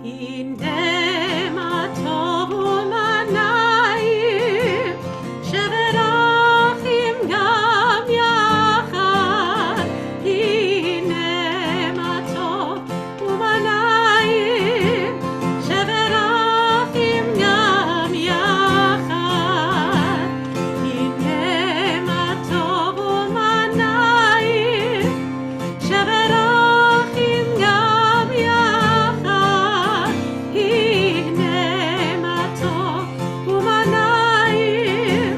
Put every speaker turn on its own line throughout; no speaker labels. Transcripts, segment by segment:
הנה מה טוב ומה נעים, שברכים גם יחד. הנה מה טוב ומה נעים, שברכים גם יחד. הנה מה טוב ומה נעים, שברכים גם יחד. הנה מה טוב ומה נעים,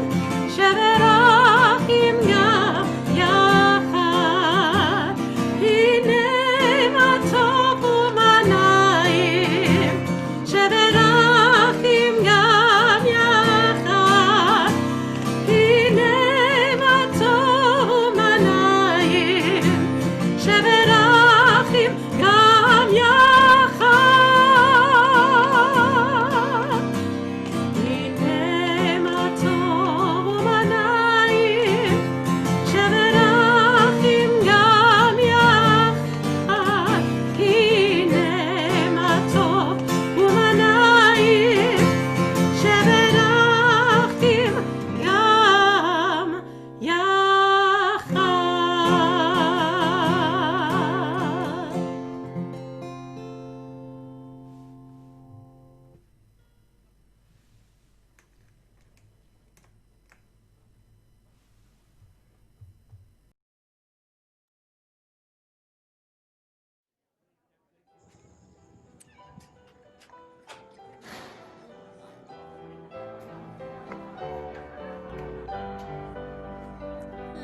שברכים גם יחד. הנה מה טוב ומה נעים, שברכים גם יחד. הנה מה טוב ומה נעים, שברכים גם יחד. הנה מה טוב ומה נעים, שברכים גם יחד. הנה מה טוב ומה נעים, שברכים גם יחד.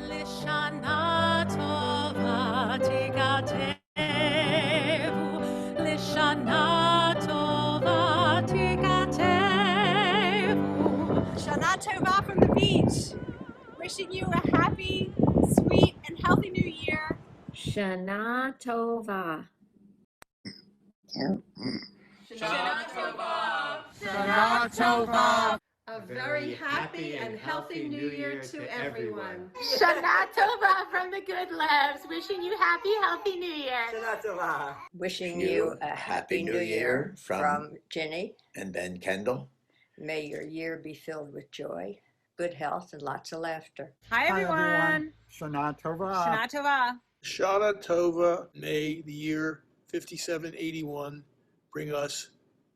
לשנה טובה תיכתבו, לשנה טובה תיכתבו.
Shana Tova from the beach. Wishing you a happy, sweet, and healthy new year.
Shana Tova.
A very happy and healthy new year to everyone.
Shana Tova from the Good Labs. Wishing you happy, healthy New Year.
Wishing you a happy new year from
Ginny.
and then Kendall.
May your year be filled with joy, good health, and lots of laughter.
Hi everyone.
Shana Tova.
Shana Tova.
Shana Tova, may the year 5781 bring us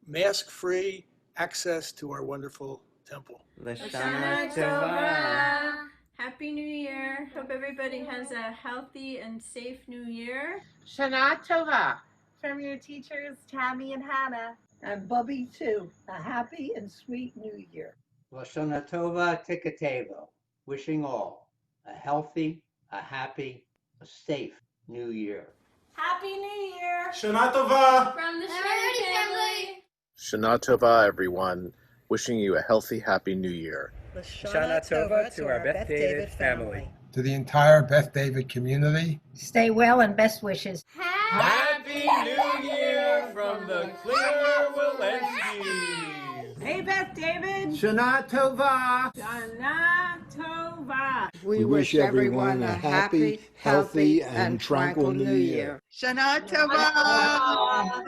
mask-free access to our wonderful temple.
Shana Tova. Happy New Year. Hope everybody has a healthy and safe New Year.
Shana Tova.
From your teachers, Tammy and Hannah.
And Bubby too. A happy and sweet new year.
Lashana Tova Tikatevo. Wishing all a healthy, a happy, a safe new year.
Happy New Year.
Shana Tova!
From the Shana family.
Shana Tova, everyone. Wishing you a healthy, happy new year.
Shana Tova to our Beth David family.
To the entire Beth David community.
Stay well and best wishes.
Happy New Year from the Clear Walensky.
Hey Beth David.
Shana Tova.
Shana Tova.
We wish everyone a happy, healthy, and tranquil new year.
Shana Tova.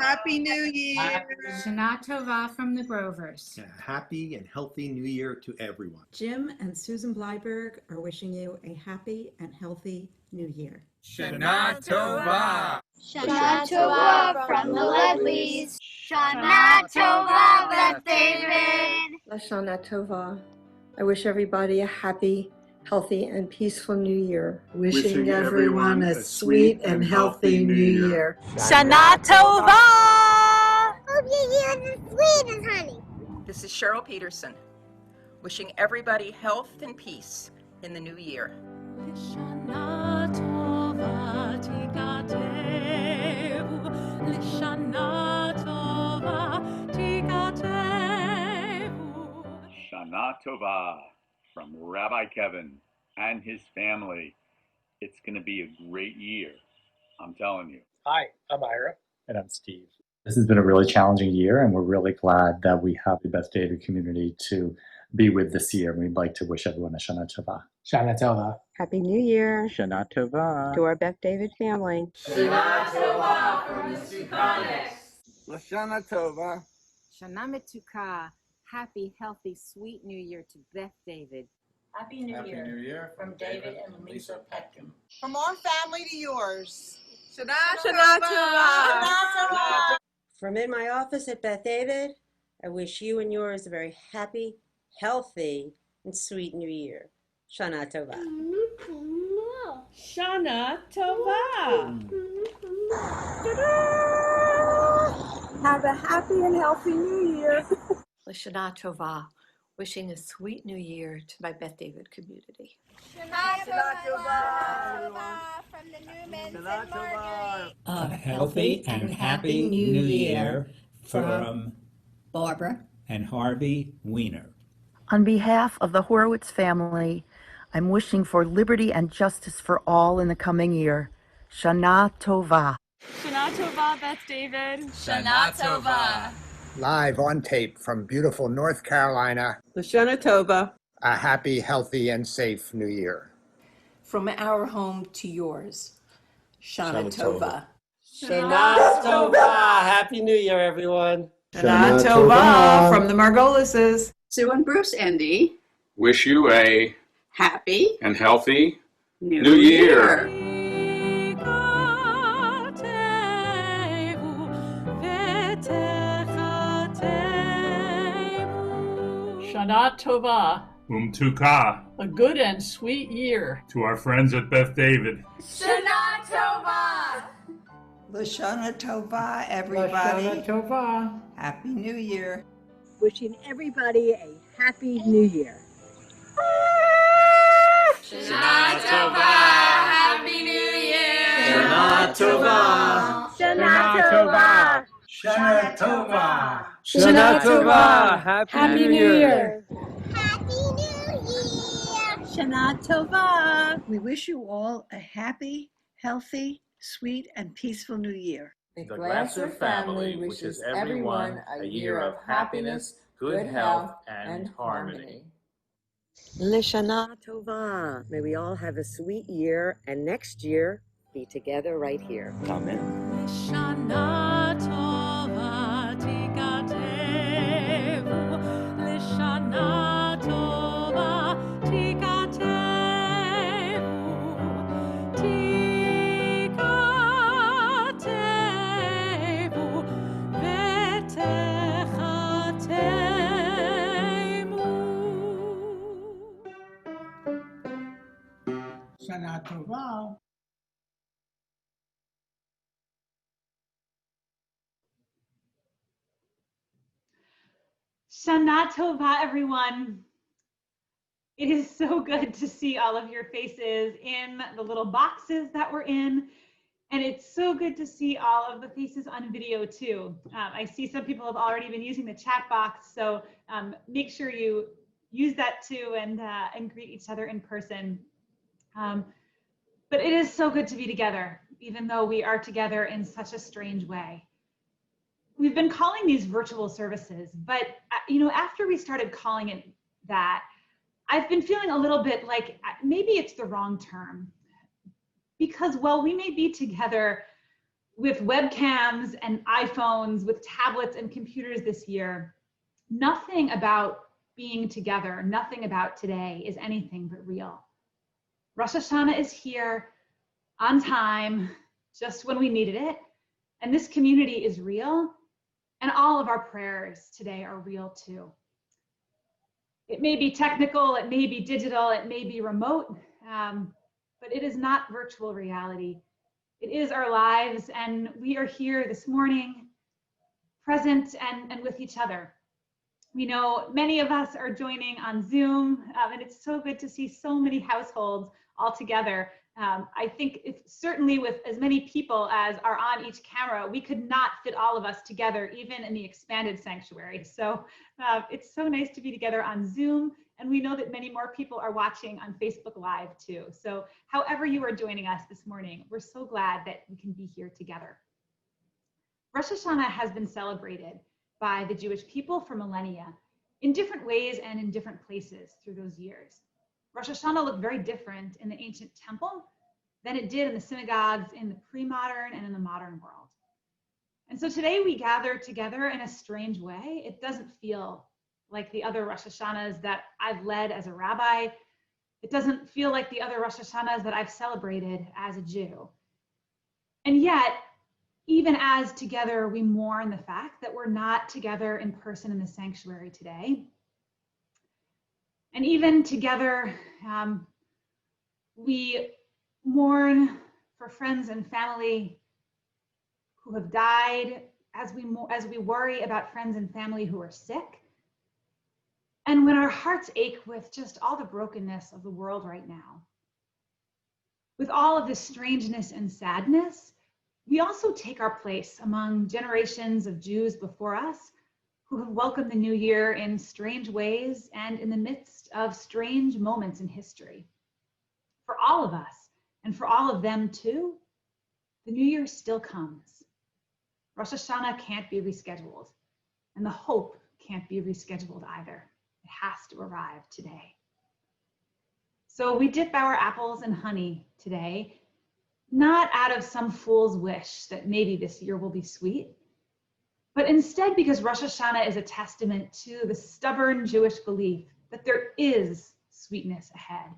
Happy New Year.
Shana Tova from the Grovers.
A happy and healthy new year to everyone.
Jim and Susan Blyberg are wishing you a happy and healthy new year.
Shana Tova.
Shana Tova from the Ledleys. Shana Tova, Beth David.
Lashana Tova. I wish everybody a happy, healthy, and peaceful New Year.
Wishing everyone a sweet and healthy new year.
Shana Tova.
Hope your year is sweet as honey.
This is Cheryl Peterson, wishing everybody health and peace in the new year.
Shana Tova tikatevu, Shana Tova tikatevu.
Shana Tova from Rabbi Kevin and his family. It's going to be a great year, I'm telling you.
Hi, I'm Ira.
And I'm Steve. This has been a really challenging year, and we're really glad that we have the Beth David community to be with this year. We'd like to wish everyone a Shana Tova.
Shana Tova.
Happy New Year.
Shana Tova.
To our Beth David family.
Shana Tova from the Sukhanics.
Lashana Tova.
Shana Metuka. Happy, healthy, sweet New Year to Beth David.
Happy New
Happy
Year.
New Year
From David and Lisa Petkin.
From our family to yours.
Shana Tova.
From in my office at Beth David, I wish you and yours a very happy, healthy, and sweet New Year. Shana Tova.
Shana Tova.
Have a happy and healthy New Year.
Lashana Tova, wishing a sweet new year to my Beth David community.
Shana Tova from the Newmans and Marguerite.
A healthy and happy new year from
Barbara
and Harvey Weiner.
On behalf of the Horowitz family, I'm wishing for liberty and justice for all in the coming year. Shana Tova.
Shana Tova, Beth David.
Shana Tova.
Live on tape from beautiful North Carolina.
Lashana Tova.
A happy, healthy, and safe New Year.
From our home to yours. Shana Tova.
Shana Tova. Happy New Year, everyone.
Shana Tova
from the Margolises.
Sue and Bruce Indy.
Wish you a
Happy
and healthy
New
Year.
Shana Tova.
Umtuka.
A good and sweet year.
To our friends at Beth David.
Shana Tova.
Lashana Tova, everybody.
Lashana Tova.
Happy New Year.
Wishing everybody a happy New Year.
Shana Tova. Happy New Year.
Shana Tova.
Shana Tova.
Shana Tova.
Shana Tova. Happy New Year.
Happy New Year.
Shana Tova. We wish you all a happy, healthy, sweet, and peaceful New Year.
The Glasser family wishes everyone a year of happiness, good health, and harmony.
Lashana Tova. May we all have a sweet year and next year be together right here.
Amen.
Lashana Tova. Tikatevu. Lashana Tova. Tikatevu. Tikatevu. Vetechatemu.
Shana Tova.
Shana Tova, everyone. It is so good to see all of your faces in the little boxes that we're in. And it's so good to see all of the faces on video too. I see some people have already been using the chat box, so make sure you use that too and greet each other in person. But it is so good to be together, even though we are together in such a strange way. We've been calling these virtual services, but after we started calling it that, I've been feeling a little bit like maybe it's the wrong term. Because while we may be together with webcams and iPhones, with tablets and computers this year, nothing about being together, nothing about today is anything but real. Rosh Hashanah is here on time, just when we needed it. And this community is real. And all of our prayers today are real too. It may be technical, it may be digital, it may be remote, but it is not virtual reality. It is our lives, and we are here this morning, present and with each other. We know many of us are joining on Zoom, and it's so good to see so many households all together. I think certainly with as many people as are on each camera, we could not fit all of us together, even in the expanded sanctuary. So it's so nice to be together on Zoom. And we know that many more people are watching on Facebook Live too. So however you are joining us this morning, we're so glad that we can be here together. Rosh Hashanah has been celebrated by the Jewish people for millennia in different ways and in different places through those years. Rosh Hashanah looked very different in the ancient temple than it did in the synagogues in the pre-modern and in the modern world. And so today we gather together in a strange way. It doesn't feel like the other Rosh Hashanahs that I've led as a rabbi. It doesn't feel like the other Rosh Hashanahs that I've celebrated as a Jew. And yet, even as together we mourn the fact that we're not together in person in the sanctuary today, and even together we mourn for friends and family who have died, as we worry about friends and family who are sick, and when our hearts ache with just all the brokenness of the world right now, with all of this strangeness and sadness, we also take our place among generations of Jews before us who have welcomed the new year in strange ways and in the midst of strange moments in history. For all of us, and for all of them too, the new year still comes. Rosh Hashanah can't be rescheduled, and the hope can't be rescheduled either. It has to arrive today. So we dip our apples in honey today, not out of some fool's wish that maybe this year will be sweet, but instead because Rosh Hashanah is a testament to the stubborn Jewish belief that there is sweetness ahead.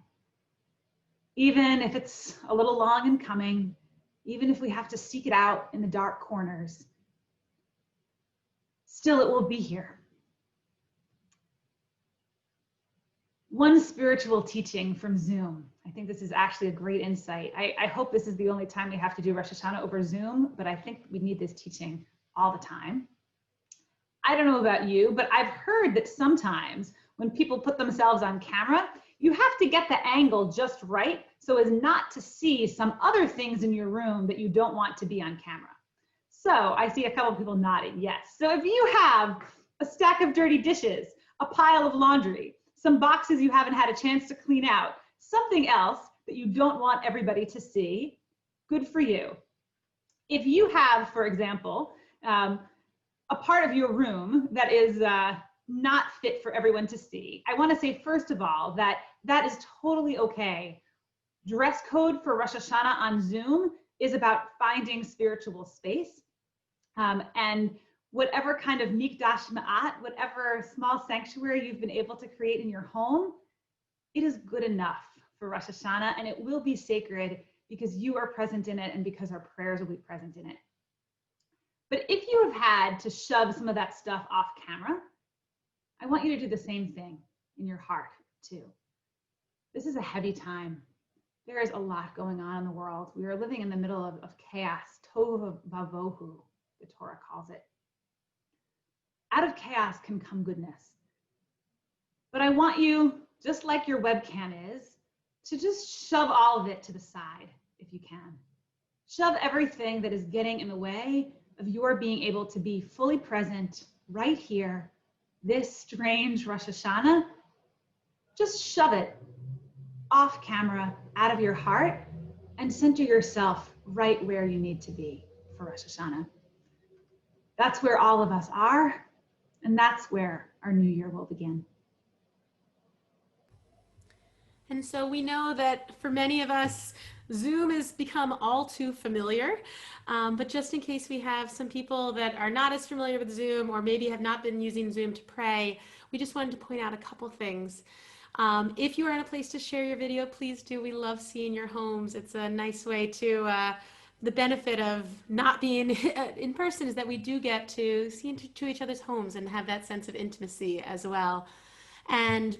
Even if it's a little long in coming, even if we have to seek it out in the dark corners, still it will be here. One spiritual teaching from Zoom. I think this is actually a great insight. I hope this is the only time we have to do Rosh Hashanah over Zoom, but I think we need this teaching all the time. I don't know about you, but I've heard that sometimes when people put themselves on camera, you have to get the angle just right so as not to see some other things in your room that you don't want to be on camera. So I see a couple of people nodding, yes. So if you have a stack of dirty dishes, a pile of laundry, some boxes you haven't had a chance to clean out, something else that you don't want everybody to see, good for you. If you have, for example, a part of your room that is not fit for everyone to see, I want to say, first of all, that that is totally okay. Dress code for Rosh Hashanah on Zoom is about finding spiritual space. And whatever kind of mikdash ma'at, whatever small sanctuary you've been able to create in your home, it is good enough for Rosh Hashanah, and it will be sacred because you are present in it and because our prayers will be present in it. But if you have had to shove some of that stuff off camera, I want you to do the same thing in your heart too. This is a heavy time. There is a lot going on in the world. We are living in the middle of chaos, tohu vavohu, the Torah calls it. Out of chaos can come goodness. But I want you, just like your webcam is, to just shove all of it to the side if you can. Shove everything that is getting in the way of your being able to be fully present right here, this strange Rosh Hashanah. Just shove it off camera, out of your heart, and center yourself right where you need to be for Rosh Hashanah. That's where all of us are, and that's where our new year will begin.
And so we know that for many of us, Zoom has become all too familiar, but just in case we have some people that are not as familiar with Zoom or maybe have not been using Zoom to pray, we just wanted to point out a couple things. If you are in a place to share your video, please do. We love seeing your homes. It's a nice way to, the benefit of not being in person is that we do get to see into each other's homes and have that sense of intimacy as well. And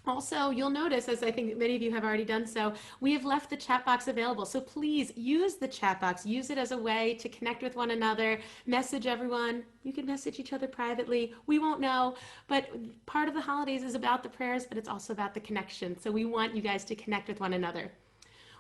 also, you'll notice, as I think many of you have already done so, we have left the chat box available. So please use the chat box. Use it as a way to connect with one another, message everyone. You can message each other privately. We won't know, but part of the holidays is about the prayers, but it's also about the connection. So we want you guys to connect with one another.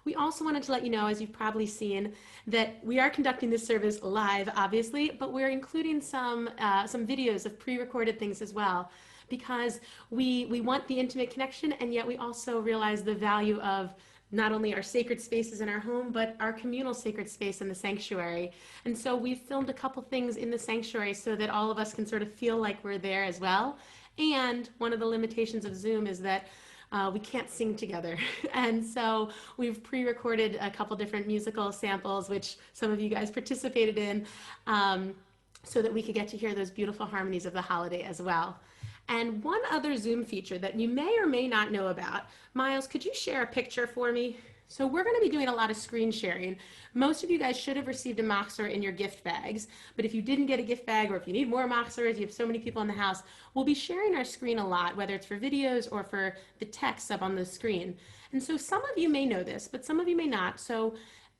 We also wanted to let you know, as you've probably seen, that we are conducting this service live, obviously, but we're including some videos of pre-recorded things as well, because we want the intimate connection, and yet we also realize the value of not only our sacred spaces in our home, but our communal sacred space in the sanctuary. And so we've filmed a couple things in the sanctuary so that all of us can sort of feel like we're there as well. And one of the limitations of Zoom is that we can't sing together. And so we've pre-recorded a couple different musical samples, which some of you guys participated in, so that we could get to hear those beautiful harmonies of the holiday as well. And one other Zoom feature that you may or may not know about, Miles, could you share a picture for me? So we're going to be doing a lot of screen sharing. Most of you guys should have received a Machzor in your gift bags, but if you didn't get a gift bag, or if you need more Machzors, you have so many people in the house, we'll be sharing our screen a lot, whether it's for videos or for the text up on the screen. And so some of you may know this, but some of you may not. So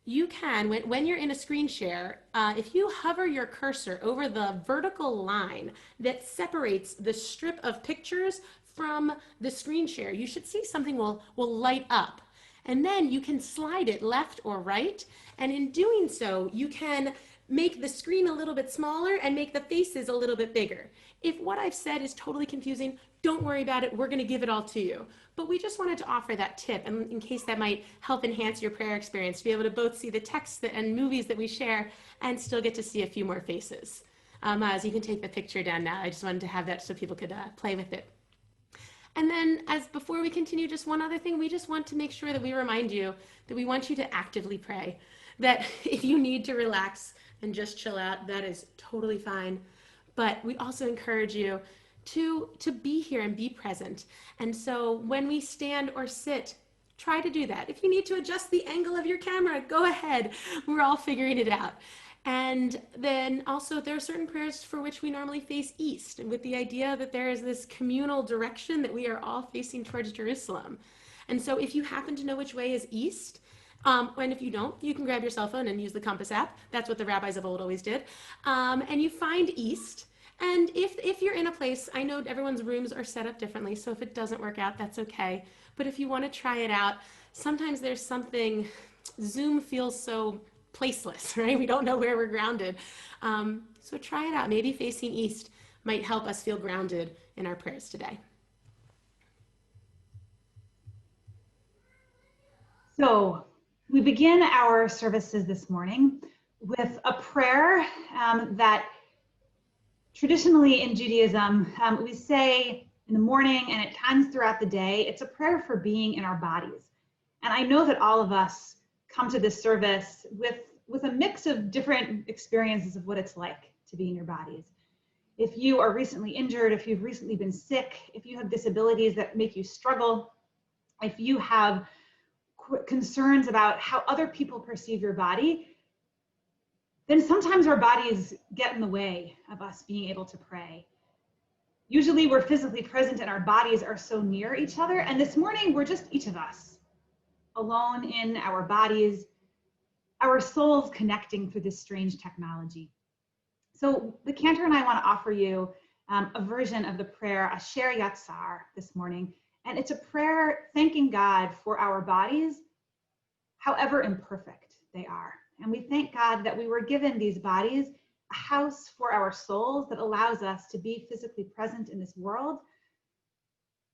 you can, when you're in a screen share, if you hover your cursor over the vertical line that separates the strip of pictures from the screen share, you should see something will light up. And then you can slide it left or right. And in doing so, you can make the screen a little bit smaller and make the faces a little bit bigger. If what I've said is totally confusing, don't worry about it. We're going to give it all to you. But we just wanted to offer that tip, and in case that might help enhance your prayer experience, to be able to both see the text and movies that we share and still get to see a few more faces. Miles, you can take the picture down now. I just wanted to have that so people could play with it. And then, as before we continue, just one other thing, we just want to make sure that we remind you that we want you to actively pray. That if you need to relax and just chill out, that is totally fine. But we also encourage you to be here and be present. And so when we stand or sit, try to do that. If you need to adjust the angle of your camera, go ahead. We're all figuring it out. And then also there are certain prayers for which we normally face east, with the idea that there is this communal direction that we are all facing towards Jerusalem. And so if you happen to know which way is east, and if you don't, you can grab your cell phone and use the compass app. That's what the rabbis of old always did. And you find east. And if you're in a place, I know everyone's rooms are set up differently, so if it doesn't work out, that's okay. But if you want to try it out, sometimes there's something, Zoom feels so placeless, right? We don't know where we're grounded. So try it out. Maybe facing east might help us feel grounded in our prayers today.
So we begin our services this morning with a prayer that traditionally in Judaism, we say in the morning and at times throughout the day. It's a prayer for being in our bodies. And I know that all of us come to this service with a mix of different experiences of what it's like to be in your bodies. If you are recently injured, if you've recently been sick, if you have disabilities that make you struggle, if you have concerns about how other people perceive your body, then sometimes our bodies get in the way of us being able to pray. Usually we're physically present and our bodies are so near each other. And this morning we're just each of us alone in our bodies, our souls connecting through this strange technology. So the cantor and I want to offer you a version of the prayer, Asher Yatzar, this morning. And it's a prayer thanking God for our bodies, however imperfect they are. And we thank God that we were given these bodies, a house for our souls that allows us to be physically present in this world.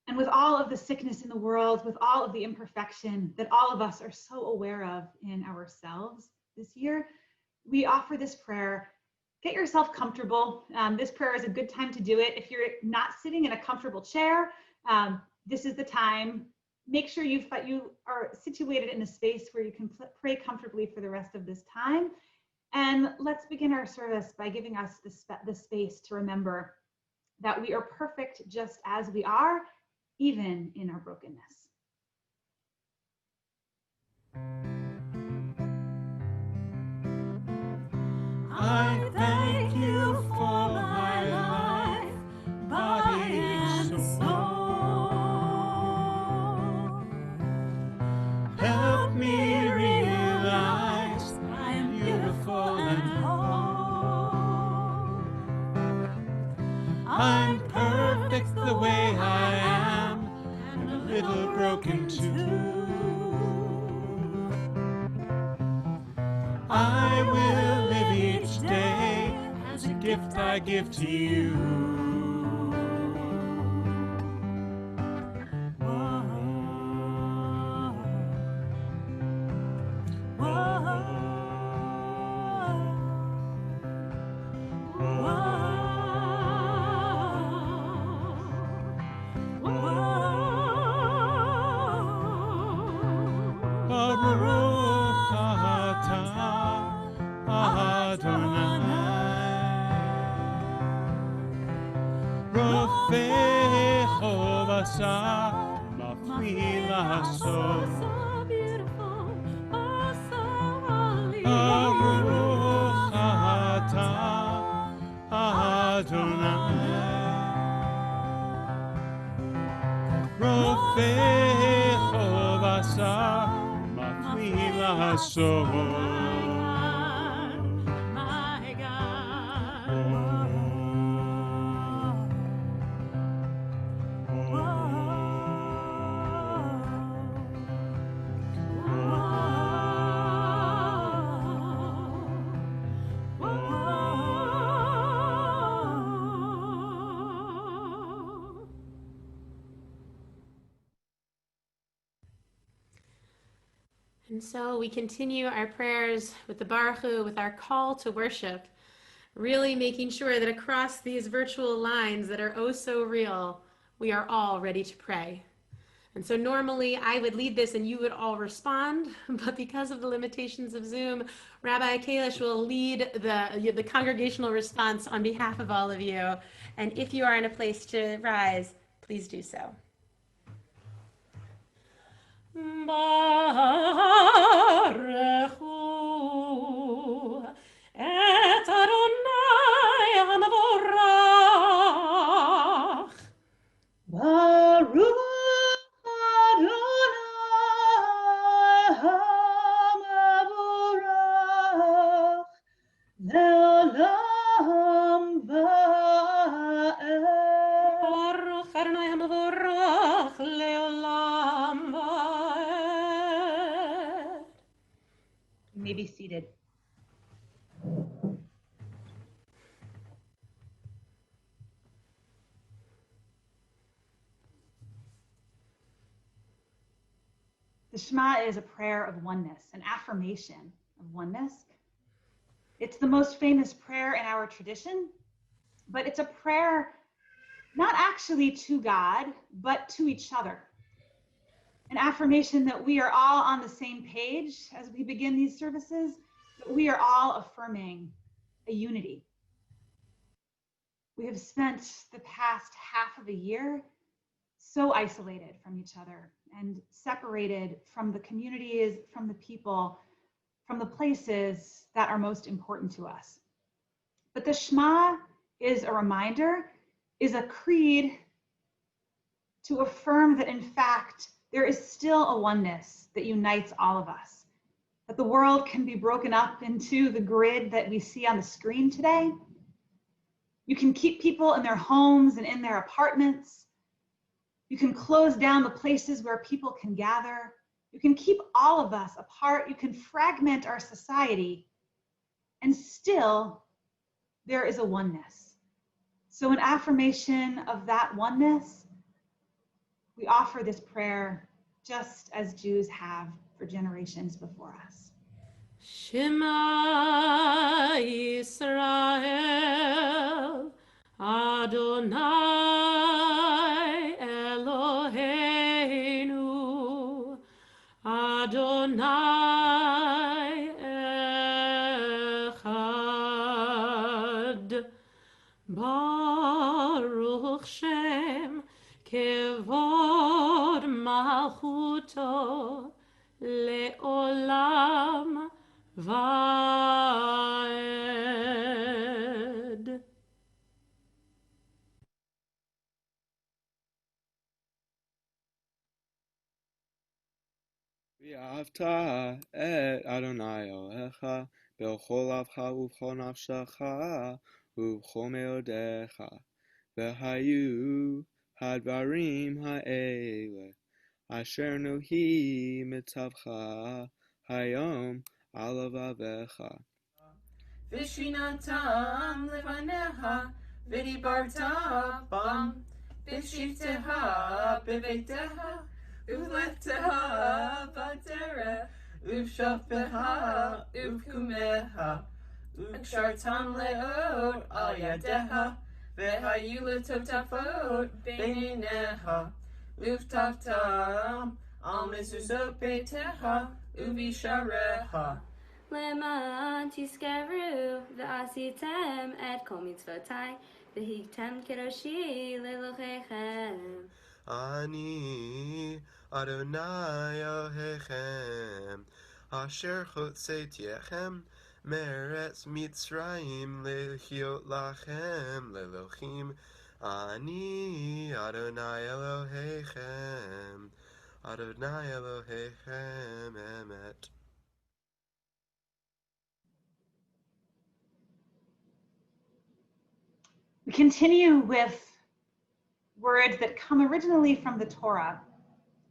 And with all of the sickness in the world, with all of the imperfection that all of us are so aware of in ourselves this year, we offer this prayer. Get yourself comfortable. This prayer is a good time to do it. If you're not sitting in a comfortable chair, this is the time. Make sure you are situated in a space where you can pray comfortably for the rest of this time. And let's begin our service by giving us the space to remember that we are perfect just as we are, even in our brokenness.
I thank you for my life, body and soul. Help me realize I am beautiful and whole. I'm perfect the way I am, and a little broken too. I will live each day as a gift I give to you. Whoa. Whoa. Whoa. Whoa. Rofecho basar mafli laso. Baruch atah Adonai. Rofecho basar mafli laso.
And so we continue our prayers with the Baruch Hu, with our call to worship, really making sure that across these virtual lines that are oh so real, we are all ready to pray. And so normally I would lead this and you would all respond, but because of the limitations of Zoom, Rabbi Kalish will lead the congregational response on behalf of all of you. And if you are in a place to rise, please do so. Baruchu et Adonai HaMavorach. Baruch Adonai HaMavorach le'olam va'ed. Baruch Adonai HaMavorach le'olam va'ed. You may be seated. The Shema is a prayer of oneness, an affirmation of oneness. It's the most famous prayer in our tradition, but it's a prayer not actually to God, but to each other. An affirmation that we are all on the same page as we begin these services, that we are all affirming a unity. We have spent the past half of a year so isolated from each other and separated from the communities, from the people, from the places that are most important to us. But the Shema is a reminder, is a creed to affirm that in fact, there is still a oneness that unites all of us, that the world can be broken up into the grid that we see on the screen today. You can keep people in their homes and in their apartments. You can close down the places where people can gather. You can keep all of us apart. You can fragment our society, and still there is a oneness. So in affirmation of that oneness, we offer this prayer just as Jews have for generations before us. Shema Yisrael, Adonai Eloheinu, Adonai Echad, Baruch Shem Kevod Malchuto Le'olam Va'ed.
ואהבת את אדוני אלוהיך בכל לבך ובכל נפשך ובכל מאודיך. והיו הדברים האלה אשר נוהי מצווך היום על לבביך.
ושיננתם לבניך ודיברת בם בשבתך בביתך ובלכתך בדרך ובשוכבך ובקומך וקשרתם לאות על ידיך והיו לטוטפות בעיניך והבטחתם על מזוזות ביתך ובשעריך
למען תזכרו ועשיתם את כל מצוותיי והגתם קדושי לאלוהיכם.
אני אדוני אלוהיכם, אשר הוצאתיכם מארץ מצרים להיות לכם לאלוהים. אני אדוני אלוהיכם, אדוני אלוהיכם אמת.
We continue with words that come originally from the Torah,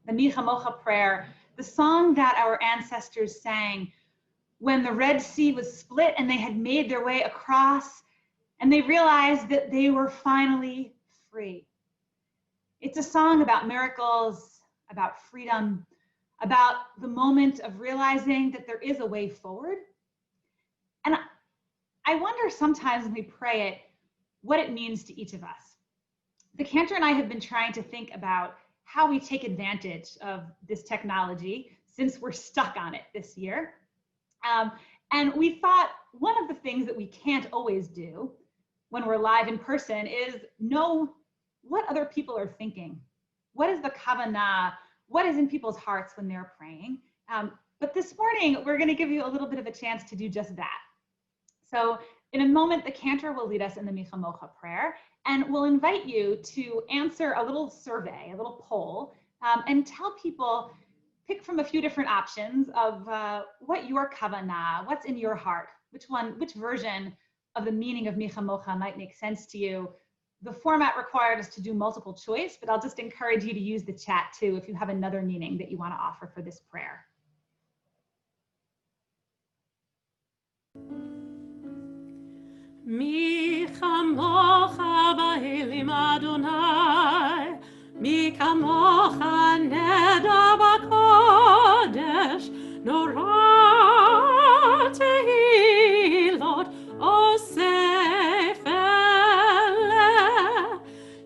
the Mi Chamocha prayer, the song that our ancestors sang when the Red Sea was split and they had made their way across and they realized that they were finally free. It's a song about miracles, about freedom, about the moment of realizing that there is a way forward. And I wonder sometimes when we pray it, what it means to each of us. The cantor and I have been trying to think about how we take advantage of this technology since we're stuck on it this year. And we thought one of the things that we can't always do when we're live in person is know what other people are thinking. What is the kavanah? What is in people's hearts when they're praying? But this morning, we're going to give you a little bit of a chance to do just that. So in a moment, the cantor will lead us in the Mi Chamocha prayer, and we'll invite you to answer a little survey, a little poll, and tell people, pick from a few different options of what your kavanah, what's in your heart, which version of the meaning of Mi Chamocha might make sense to you. The format required us to do multiple choice, but I'll just encourage you to use the chat too if you have another meaning that you want to offer for this prayer.
מי כמוך באלים אדוני, מי כמוך נדר בקודש, נורא תהילות אוסף אלה.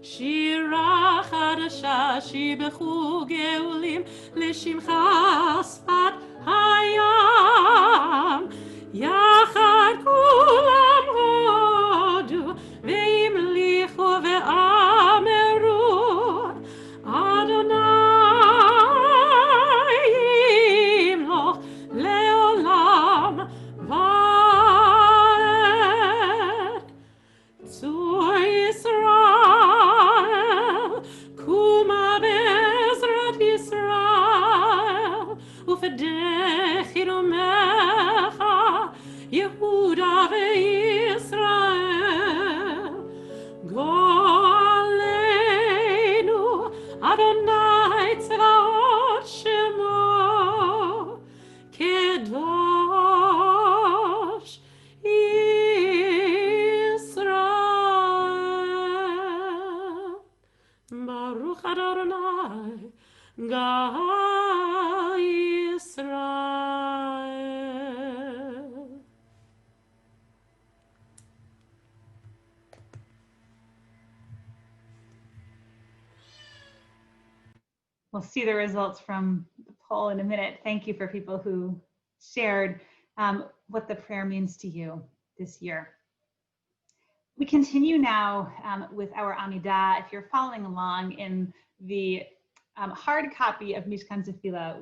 שירה חדשה שיבחו גאולים לשמך שפת הים. יחד כולם הודו והמליכו ואמרו, אדוני ימלוך לעולם ועד. צור ישראל, קומה בעזרת ישראל, ופדחי דומך יהודה וישראל. גואלנו אדוני צבאות שמו, קדוש ישראל. ברוך אדוני גא ישראל.
We'll see the results from the poll in a minute. Thank you for people who shared what the prayer means to you this year. We continue now with our Amidah. If you're following along in the hard copy of Mishkan Tefillah,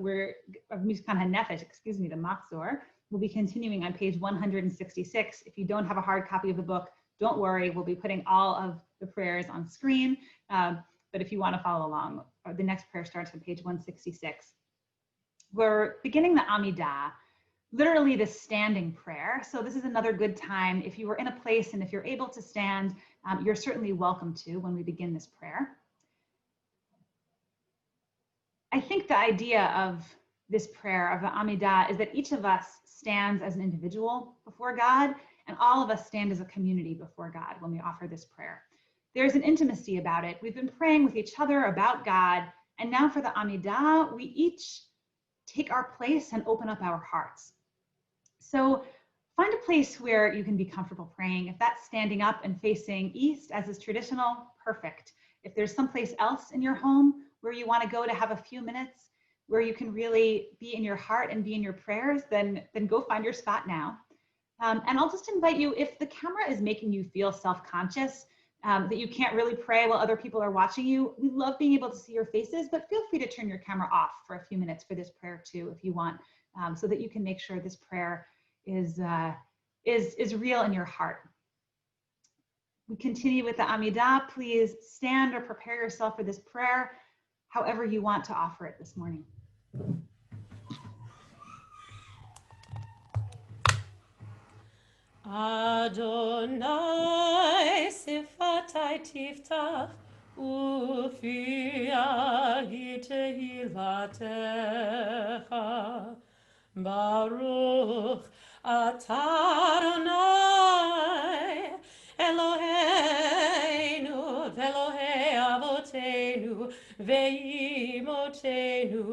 of Mishkan HaNefesh, excuse me, the Machzor, we'll be continuing on page 166. If you don't have a hard copy of the book, don't worry, we'll be putting all of the prayers on screen. But if you want to follow along, the next prayer starts on page 166. We're beginning the Amidah, literally the standing prayer. So this is another good time. If you were in a place and if you're able to stand, you're certainly welcome to when we begin this prayer. I think the idea of this prayer, of the Amidah, is that each of us stands as an individual before God, and all of us stand as a community before God when we offer this prayer. There's an intimacy about it. We've been praying with each other about God, and now for the Amidah, we each take our place and open up our hearts. So find a place where you can be comfortable praying. If that's standing up and facing east, as is traditional, perfect. If there's someplace else in your home where you want to go to have a few minutes, where you can really be in your heart and be in your prayers, then go find your spot now. And I'll just invite you, if the camera is making you feel self-conscious, that you can't really pray while other people are watching you, we love being able to see your faces, but feel free to turn your camera off for a few minutes for this prayer too, if you want, so that you can make sure this prayer is real in your heart. We continue with the Amidah. Please stand or prepare yourself for this prayer, however you want to offer it this morning.
Adonai sifatai tiftach ufia tehilvatecha Baruch atah Adonai Eloheinu v'Elohei avotenu ve'imotenu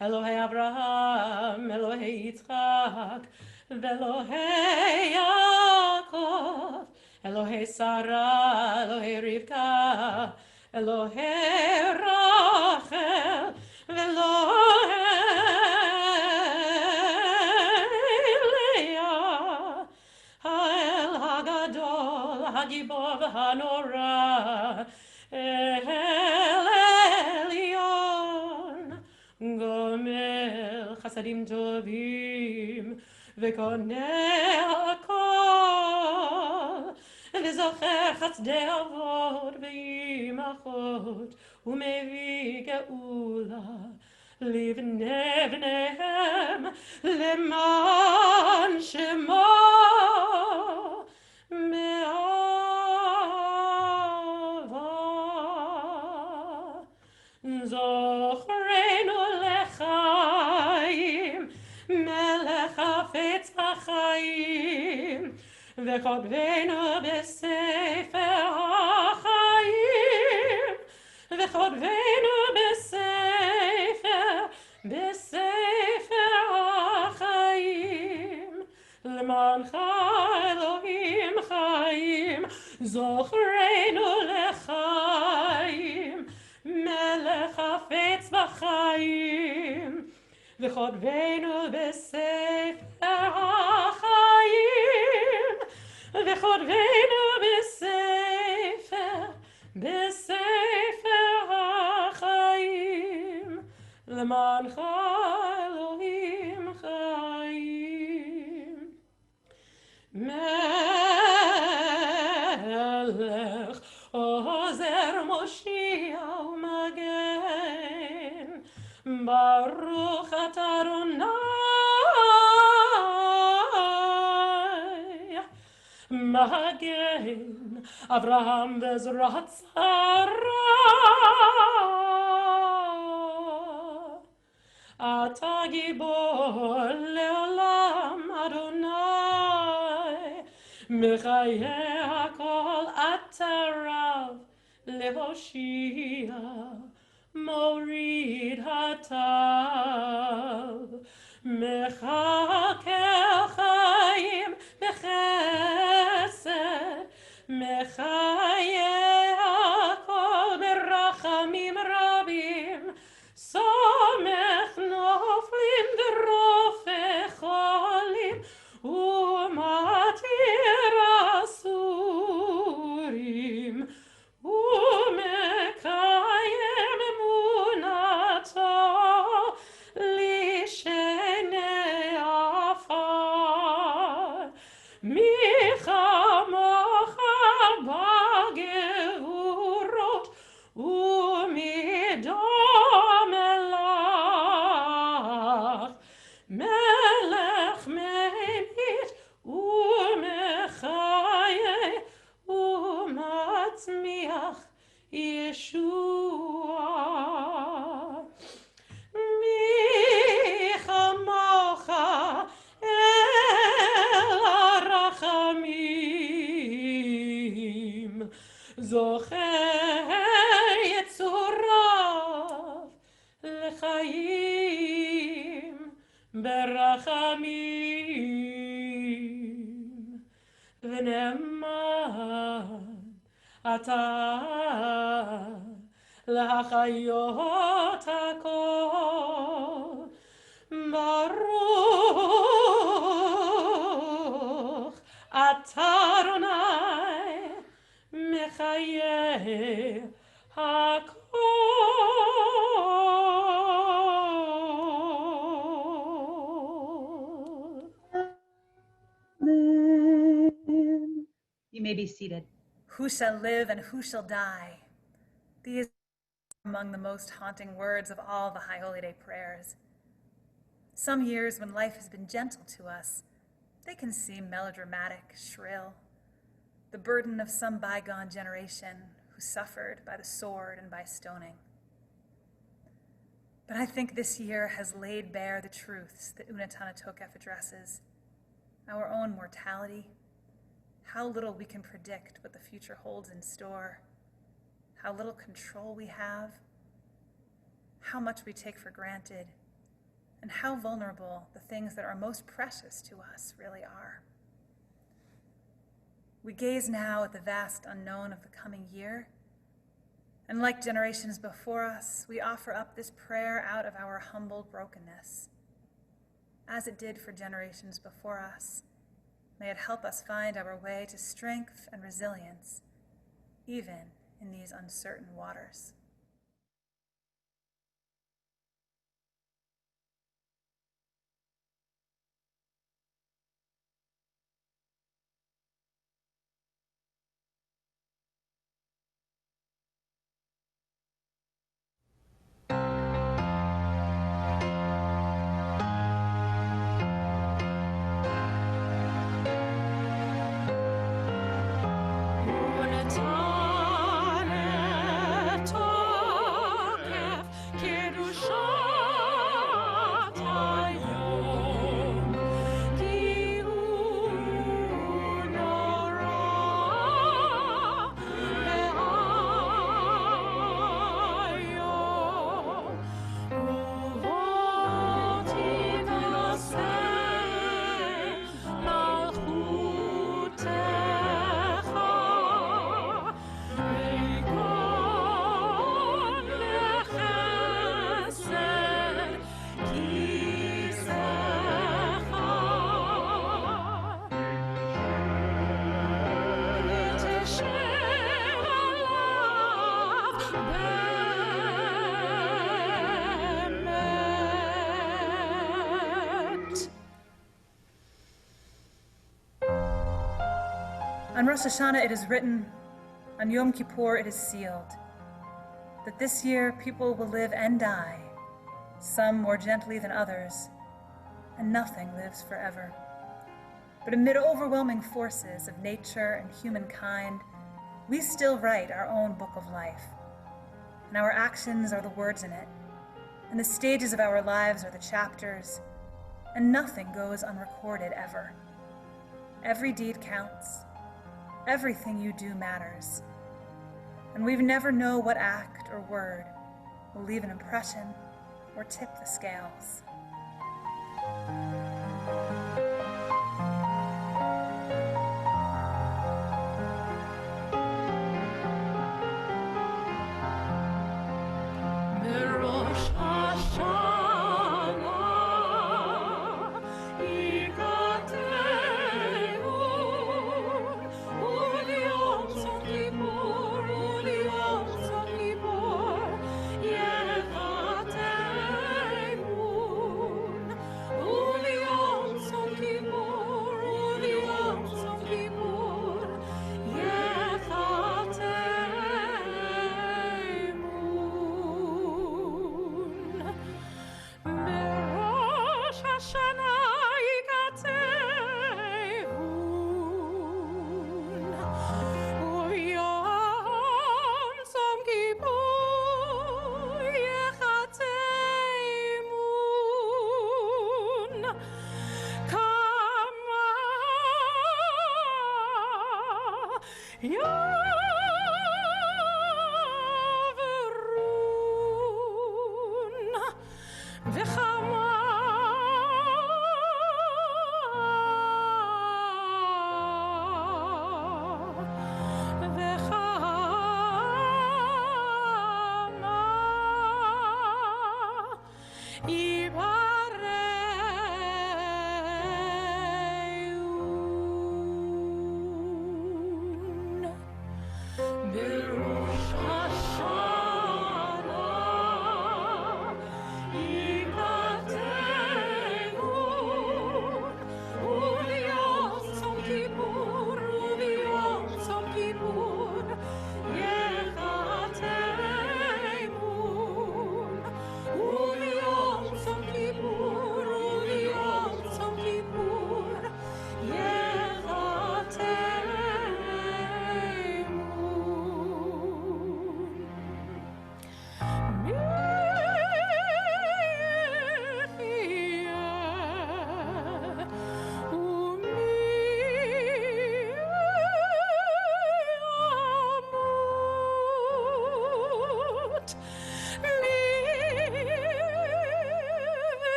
Elohei Abraham Elohei Yitzchak Ve'Elohei Yaakov, Elohei Sarah, Elohei Rivka, Elohei Rachel, Ve'Elohei Leah, Ha'el HaGadol, HaGibor v'Hanora, El Elyon, Gomel Chasadim Tovim, וקונה הכל, וזוכר חסדי אבות ואימהות, ומביא גאולה לבני בניהם, למען שמו מאהבה. זוכרנו לחיים, מלך חפץ בחיים, וכותבנו בספר החיים, וכותבנו בספר החיים, למענך אלוהים חיים, זוכרנו לחיים, מלך חפץ בחיים, וכותבנו בספר החיים, וכותבנו בספר החיים, למענך אלוהים חיים. מלך עוזר מושיע ומגן, ברוך אתה אדוני מגן אברהם בעזרת שרה. אתה גיבור לעולם אדוני, מחיי הכל אתה רב להושיע, מוריד הטב, מחכה חיים בחסד, מחיי הכל ברחמים רבים, סומך נופלים ורופא חולים, ומתיר אסורים, ומקיים אמונתו לשני עפר. מי כמוך בגבורות ומי דומה לך, מלך ממית ומחיה ומצמיח ישוע. מי כמוך אל הרחמים, זוכה יצוריו לחיים ברחמים, ונאמן אתה להחיות הכל. Baruch atah Adonai mechayeh hakol.
You may be seated.
Who shall live and who shall die? These are among the most haunting words of all the High Holy Day prayers. Some years when life has been gentle to us, they can seem melodramatic, shrill, the burden of some bygone generation who suffered by the sword and by stoning. But I think this year has laid bare the truths that Unetana Tokef addresses, our own mortality, how little we can predict what the future holds in store, how little control we have, how much we take for granted, and how vulnerable the things that are most precious to us really are. We gaze now at the vast unknown of the coming year, and like generations before us, we offer up this prayer out of our humble brokenness. As it did for generations before us, may it help us find our way to strength and resilience, even in these uncertain waters. On Rosh Hashanah it is written, on Yom Kippur it is sealed, that this year people will live and die, some more gently than others, and nothing lives forever. But amid overwhelming forces of nature and humankind, we still write our own book of life, and our actions are the words in it, and the stages of our lives are the chapters, and nothing goes unrecorded ever. Every deed counts. Everything you do matters, and we never know what act or word will leave an impression or tip the scales.
Rosh Hashanah, Ibarre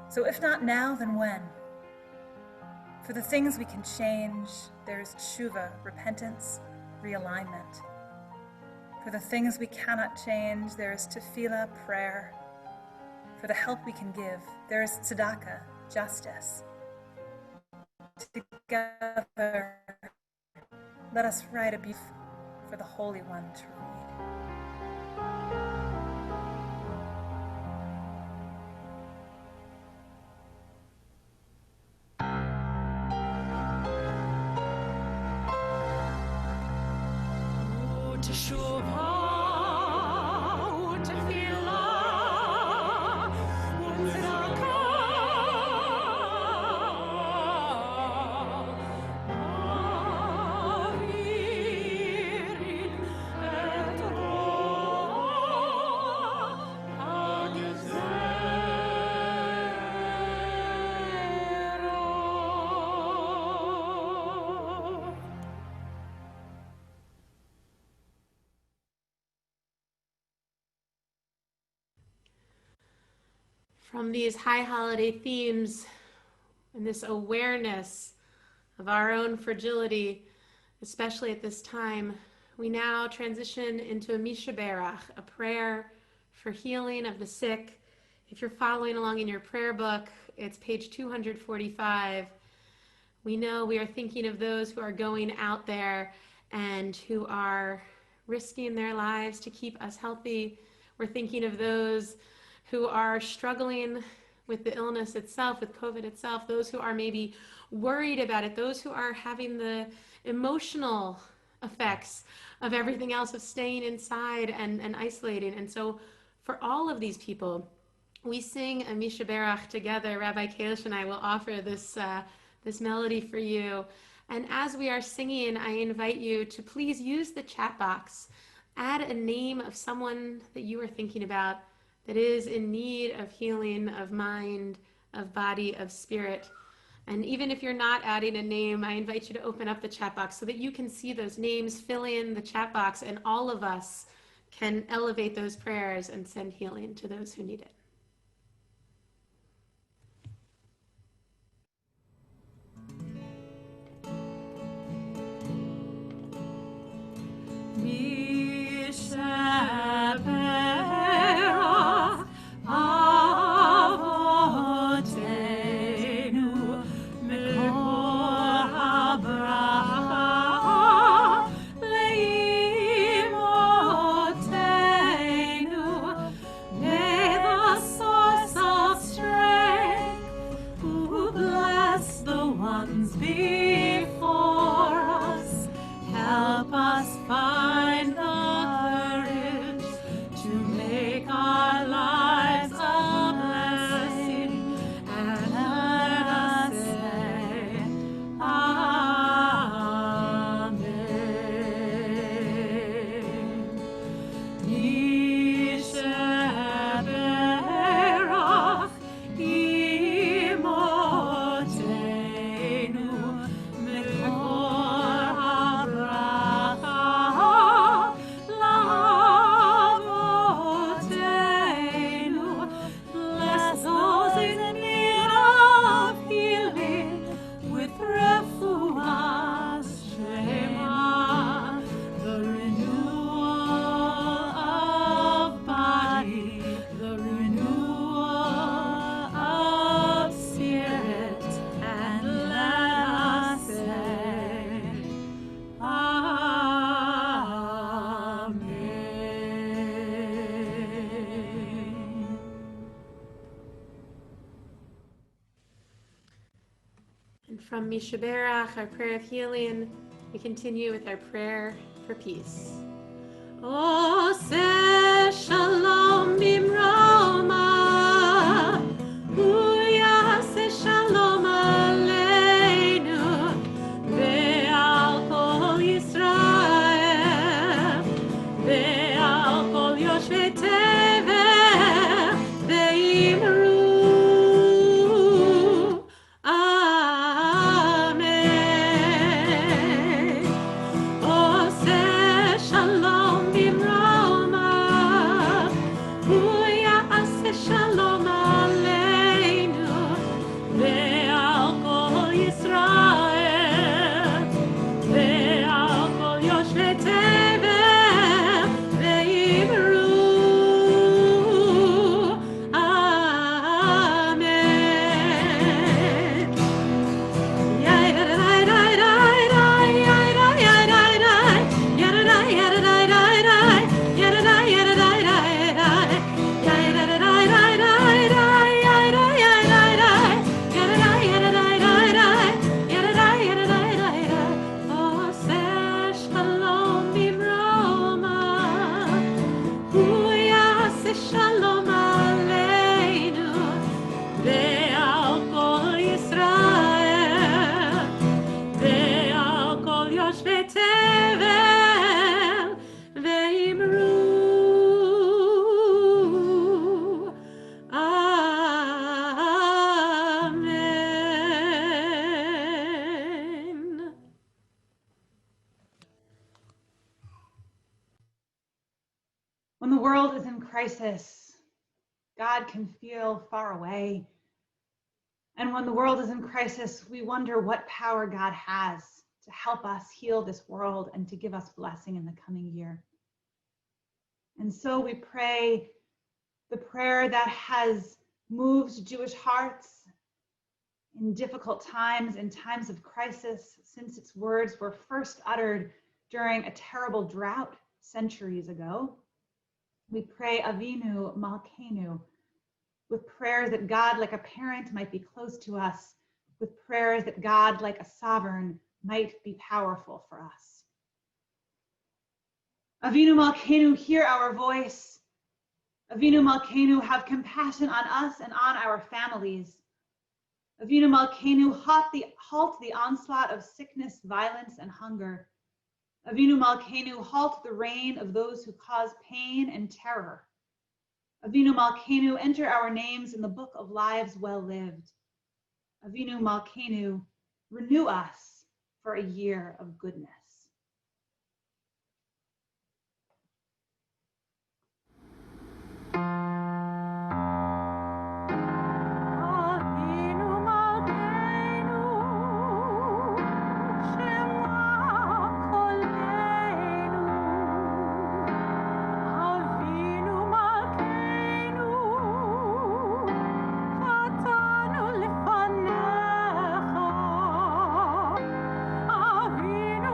So if not now, then when? For the things we can change, there is tshuva, repentance, realignment. For the things we cannot change, there is tefillah, prayer. For the help we can give, there is tzedakah, justice. Together, let us write a brief for the Holy One to read.
From these high holiday themes and this awareness of our own fragility, especially at this time, we now transition into a Mishaberach, a prayer for healing of the sick. If you're following along in your prayer book, it's page 245. We know we are thinking of those who are going out there and who are risking their lives to keep us healthy. We're thinking of those who are struggling with the illness itself, with COVID itself, those who are maybe worried about it, those who are having the emotional effects of everything else, of staying inside and isolating. And so for all of these people, we sing a Mishaberach together. Rabbi Kalish and I will offer this melody for you. And as we are singing, I invite you to please use the chat box. Add a name of someone that you are thinking about that is in need of healing, of mind, of body, of spirit. And even if you're not adding a name, I invite you to open up the chat box so that you can see those names, fill in the chat box, and all of us can elevate those prayers and send healing to those who need it.
Leimotenu,
And from Mishaberach, our prayer of healing, we continue with our prayer for peace. Oseh shalom bimroma, hu yaseh shalom aleinu, ve'al kol Yisrael, ve'al kol yoshvei tevel, ve'imru. Amen. Oseh shalom bimroma, hu yaseh shalom aleinu, ve'al kol Yisrael, ve'al kol yoshvei tevel, ve'imru. Amen. Shalom aleinu, ve'al kol Yisrael, ve'al kol yoshvei tevel, ve'imru. Amen.
When the world is in crisis, God can feel far away. And when the world is in crisis, we wonder what power God has to help us heal this world and to give us blessing in the coming year. And so we pray the prayer that has moved Jewish hearts in difficult times, in times of crisis, since its words were first uttered during a terrible drought centuries ago. We pray Avinu Malkeinu, with prayers that God, like a parent, might be close to us, with prayers that God, like a sovereign, might be powerful for us. Avinu Malkeinu, hear our voice. Avinu Malkeinu, have compassion on us and on our families. Avinu Malkeinu, halt the onslaught of sickness, violence, and hunger. Avinu Malkeinu, halt the reign of those who cause pain and terror. Avinu Malkeinu, enter our names in the book of lives well lived. Avinu Malkeinu, renew us for a year of goodness.
Avinu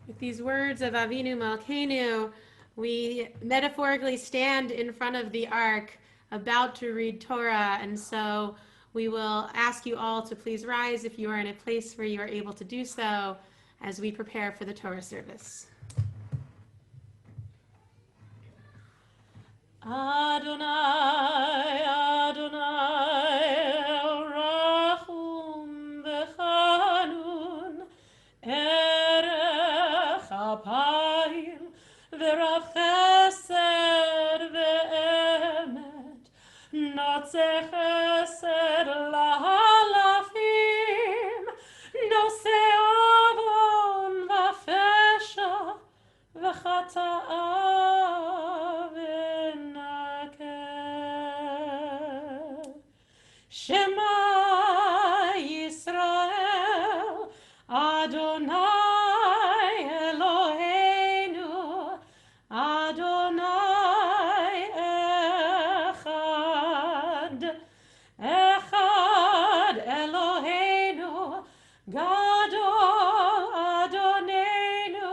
With these words of Avinu Malkeinu, we metaphorically stand in front of the ark about to read Torah, and so we will ask you all to please rise if you are in a place where you are able to do so as we prepare for the Torah service. Adonai, Adonai, Rachum v'chanun, Erech apayim, v'rav chesed ve'emet, notze chesed lahalafim, nose avon v'fesha, v'chata'a v'nakeh. Shema Yisrael, Adonai Eloheinu, Adonai Echad, Echad Eloheinu, Gadol Adonenu,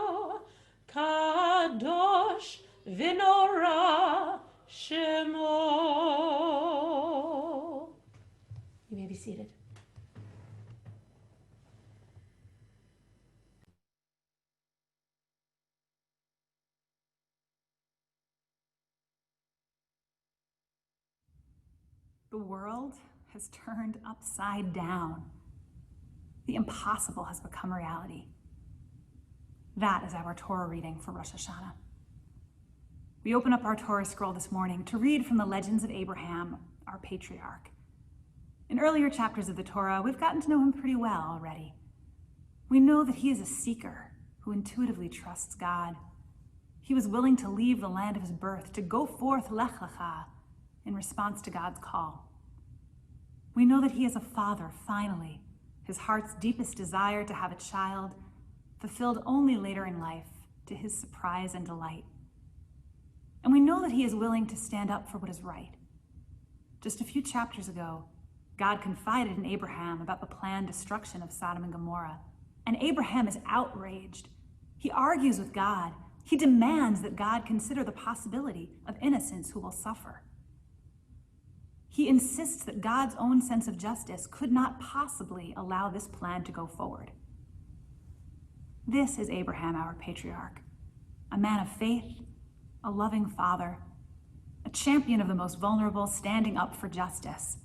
Kadosh V'Norah Shemo. You may be seated.
The world has turned upside down. The impossible has become reality. That is our Torah reading for Rosh Hashanah. We open up our Torah scroll this morning to read from the legends of Abraham, our patriarch. In earlier chapters of the Torah, we've gotten to know him pretty well already. We know that he is a seeker who intuitively trusts God. He was willing to leave the land of his birth to go forth lech lecha in response to God's call. We know that he is a father, finally, his heart's deepest desire to have a child, fulfilled only later in life to his surprise and delight. And we know that he is willing to stand up for what is right. Just a few chapters ago, God confided in Abraham about the planned destruction of Sodom and Gomorrah, and Abraham is outraged. He argues with God. He demands that God consider the possibility of innocents who will suffer. He insists that God's own sense of justice could not possibly allow this plan to go forward. This is Abraham, our patriarch, a man of faith, a loving father, a champion of the most vulnerable, standing up for justice.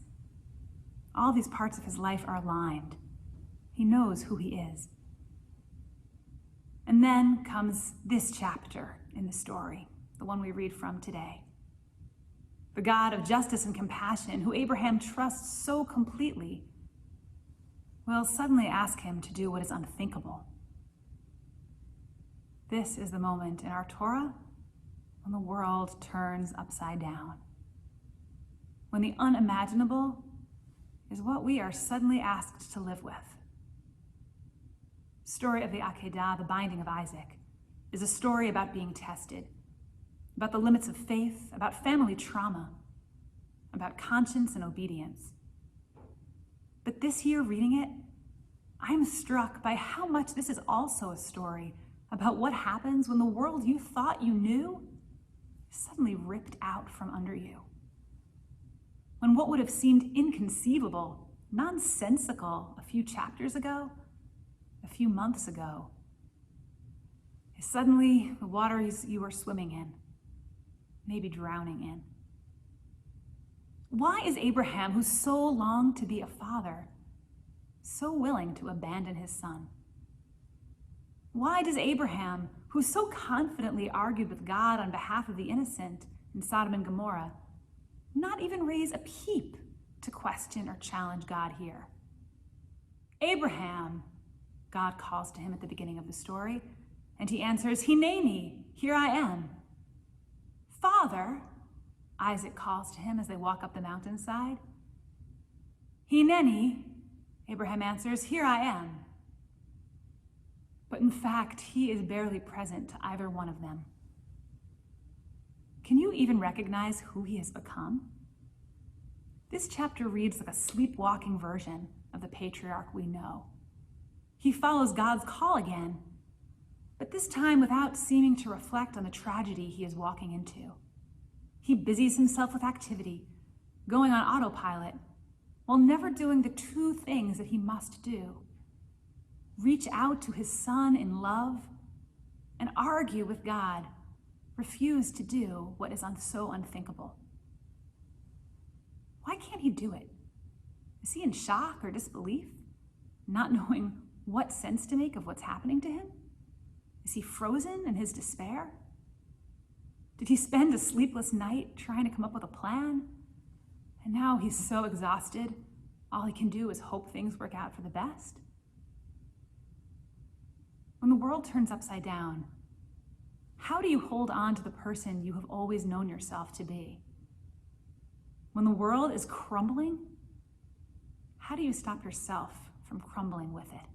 All these parts of his life are aligned. He knows who he is. And then comes this chapter in the story, the one we read from today. The God of justice and compassion, who Abraham trusts so completely, will suddenly ask him to do what is unthinkable. This is the moment in our Torah when the world turns upside down, when the unimaginable is what we are suddenly asked to live with. The story of the Akedah, the binding of Isaac, is a story about being tested, about the limits of faith, about family trauma, about conscience and obedience. But this year, reading it, I am struck by how much this is also a story about what happens when the world you thought you knew is suddenly ripped out from under you. When what would have seemed inconceivable, nonsensical a few chapters ago, a few months ago, is suddenly the waters you were swimming in, maybe drowning in. Why is Abraham, who so longed to be a father, so willing to abandon his son? Why does Abraham, who so confidently argued with God on behalf of the innocent in Sodom and Gomorrah, not even raise a peep to question or challenge God here? Abraham, God calls to him at the beginning of the story, and he answers, Hineni, here I am. Father, Isaac calls to him as they walk up the mountainside. Hineni, Abraham answers, here I am. But in fact, he is barely present to either one of them. Can you even recognize who he has become? This chapter reads like a sleepwalking version of the patriarch we know. He follows God's call again, but this time without seeming to reflect on the tragedy he is walking into. He busies himself with activity, going on autopilot, while never doing the two things that he must do: reach out to his son in love and argue with God, refuse to do what is so unthinkable. Why can't he do it? Is he in shock or disbelief, not knowing what sense to make of what's happening to him? Is he frozen in his despair? Did he spend a sleepless night trying to come up with a plan? And now he's so exhausted, all he can do is hope things work out for the best? When the world turns upside down, how do you hold on to the person you have always known yourself to be? When the world is crumbling, how do you stop yourself from crumbling with it?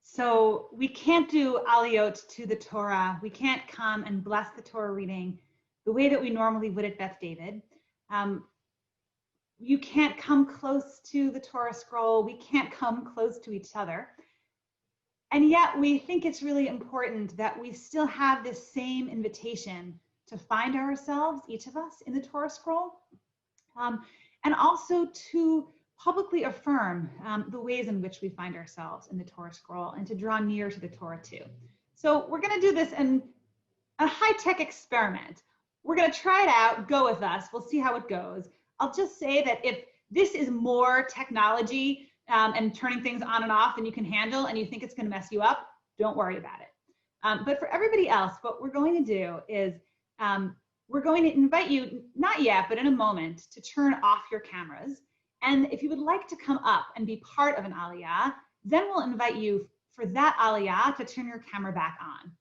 So we can't do aliyot to the Torah. We can't come and bless the Torah reading the way that we normally would at Beth David. You can't come close to the Torah scroll. We can't come close to each other. And yet we think it's really important that we still have this same invitation to find ourselves, each of us, in the Torah scroll, and also to publicly affirm the ways in which we find ourselves in the Torah scroll and to draw near to the Torah too. So we're going to do this in a high-tech experiment. We're going to try it out, go with us. We'll see how it goes. I'll just say that if this is more technology and turning things on and off than you can handle and you think it's going to mess you up, don't worry about it. But for everybody else, what we're going to do is we're going to invite you, not yet, but in a moment, to turn off your cameras. And if you would like to come up and be part of an aliyah, then we'll invite you for that aliyah to turn your camera back on.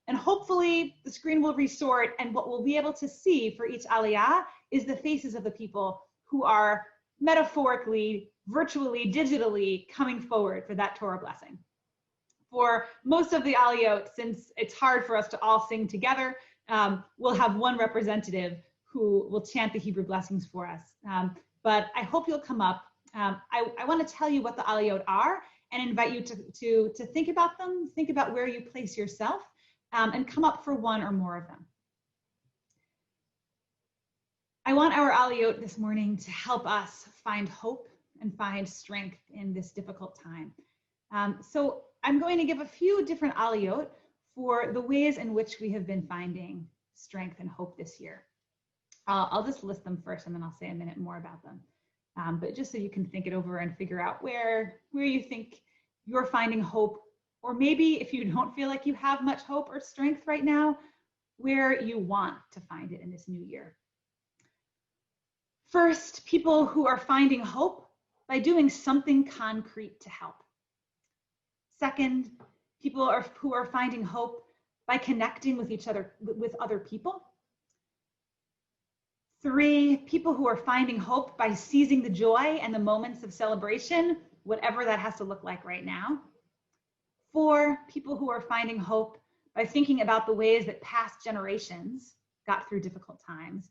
And hopefully the screen will resort, and what we'll be able to see for each aliyah is the faces of the people who are metaphorically, virtually, digitally coming forward for that Torah blessing. For most of the aliyot, since it's hard for us to all sing together, we'll have one representative who will chant the Hebrew blessings for us. But I hope you'll come up. I want to tell you what the aliyot are and invite you to think about them, think about where you place yourself, and come up for one or more of them. I want our aliyot this morning to help us find hope and find strength in this difficult time. So I'm going to give a few different aliyot for the ways in which we have been finding strength and hope this year. I'll just list them first and then I'll say a minute more about them. But just so you can think it over and figure out where you think you're finding hope, or maybe if you don't feel like you have much hope or strength right now, where you want to find it in this new year. First, people who are finding hope by doing something concrete to help. Second, people who are finding hope by connecting with each other, with other people. 3, people who are finding hope by seizing the joy and the moments of celebration, whatever that has to look like right now. 4, people who are finding hope by thinking about the ways that past generations got through difficult times.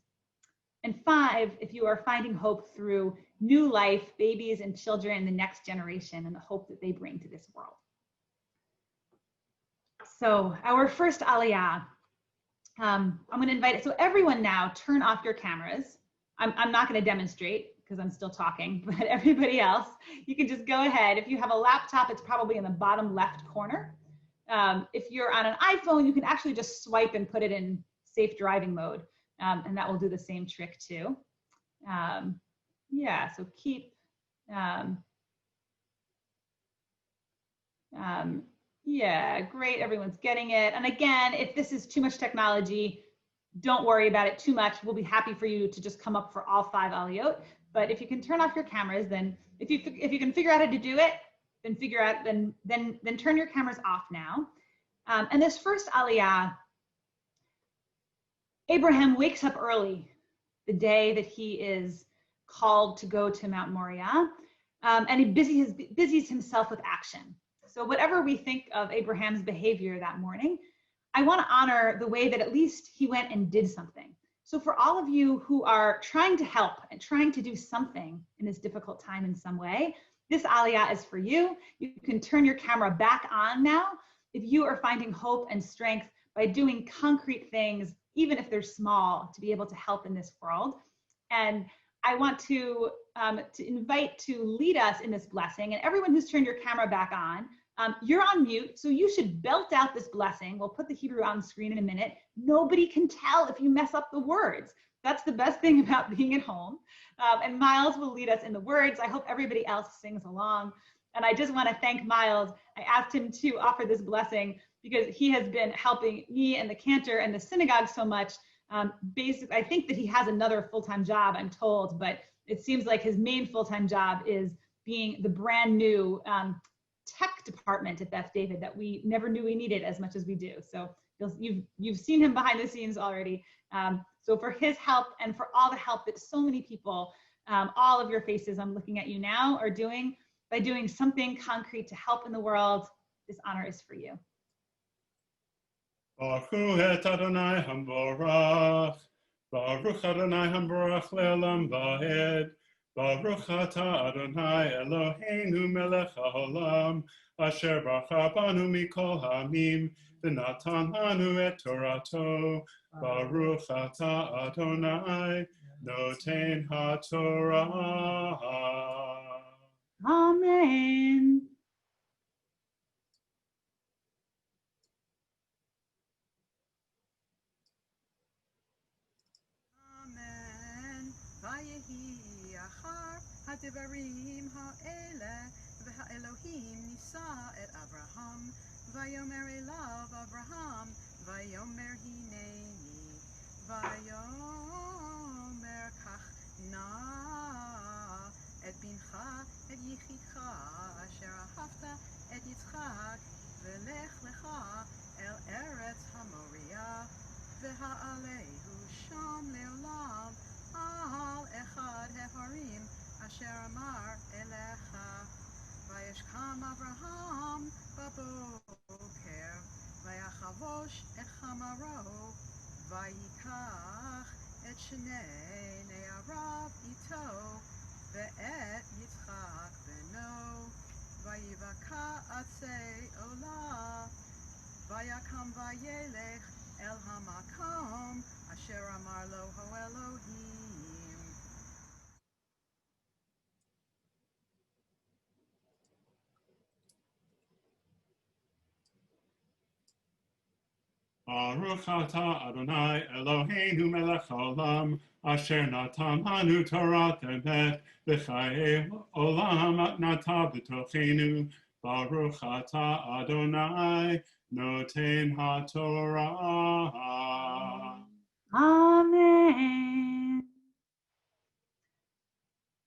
And 5, if you are finding hope through new life, babies and children, the next generation, and the hope that they bring to this world. So our first aliyah, I'm going to invite it. So everyone now turn off your cameras. I'm not going to demonstrate because I'm still talking, but everybody else, you can just go ahead. If you have a laptop, it's probably in the bottom left corner. If you're on an iPhone, you can actually just swipe and put it in safe driving mode. And that will do the same trick too. Yeah, so keep, yeah, great, everyone's getting it. And again, if this is too much technology, don't worry about it too much. We'll be happy for you to just come up for all 5 aliyot. But if you can turn off your cameras, then if you can figure out how to do it, then turn your cameras off now. And this first aliyah, Abraham wakes up early the day that he is called to go to Mount Moriah, and he busies himself with action. So whatever we think of Abraham's behavior that morning, I want to honor the way that at least he went and did something. So for all of you who are trying to help and trying to do something in this difficult time in some way, this Aliyah is for you. You can turn your camera back on now if you are finding hope and strength by doing concrete things, even if they're small, to be able to help in this world. And I want to invite to lead us in this blessing. And everyone who's turned your camera back on, you're on mute, so you should belt out this blessing. We'll put the Hebrew on screen in a minute. Nobody can tell if you mess up the words. That's the best thing about being at home. And Miles will lead us in the words. I hope everybody else sings along. And I just want to thank Miles. I asked him to offer this blessing because he has been helping me and the cantor and the synagogue so much. Basically, I think that he has another full-time job, I'm told, but it seems like his main full-time job is being the brand new tech department at Beth David that we never knew we needed as much as we do. So you've seen him behind the scenes already. So for his help and for all the help that so many people, all of your faces, I'm looking at you now, are doing by doing something concrete to help in the world, this honor is for you.
Baruch et Adonai Hamborach, Baruch Adonai Hamborach le'olam va'ed, Baruch atah Adonai Eloheinu melech haolam, asher bacha banu mikol ha'amim, v'natan lanu et Torato, Baruch atah Adonai noten ha'torah.
Amen.
ויהי אחר הדברים האלה והאלוהים נישא את אברהם ויאמר אליו אברהם ויאמר הנני ויאמר כך נא את בנך את יחידך אשר אהבת את יצחק ולך לך אל ארץ המוריה והעלהו שם לעולם על אחד ההרים אשר אמר אליך וישכם אברהם בבוקר ויחבוש את חמורו ויקח את שני נעריו איתו ואת יצחק בנו ויבקע עצי עולה ויקם וילך אל המקום אשר אמר לו האלוהים.
Baruch atah Adonai Eloheinu melech haolam, asher natan lanu Torah emet, v'chayei olam nata b'tochenu. Baruch atah Adonai noten ha'torah.
Amen.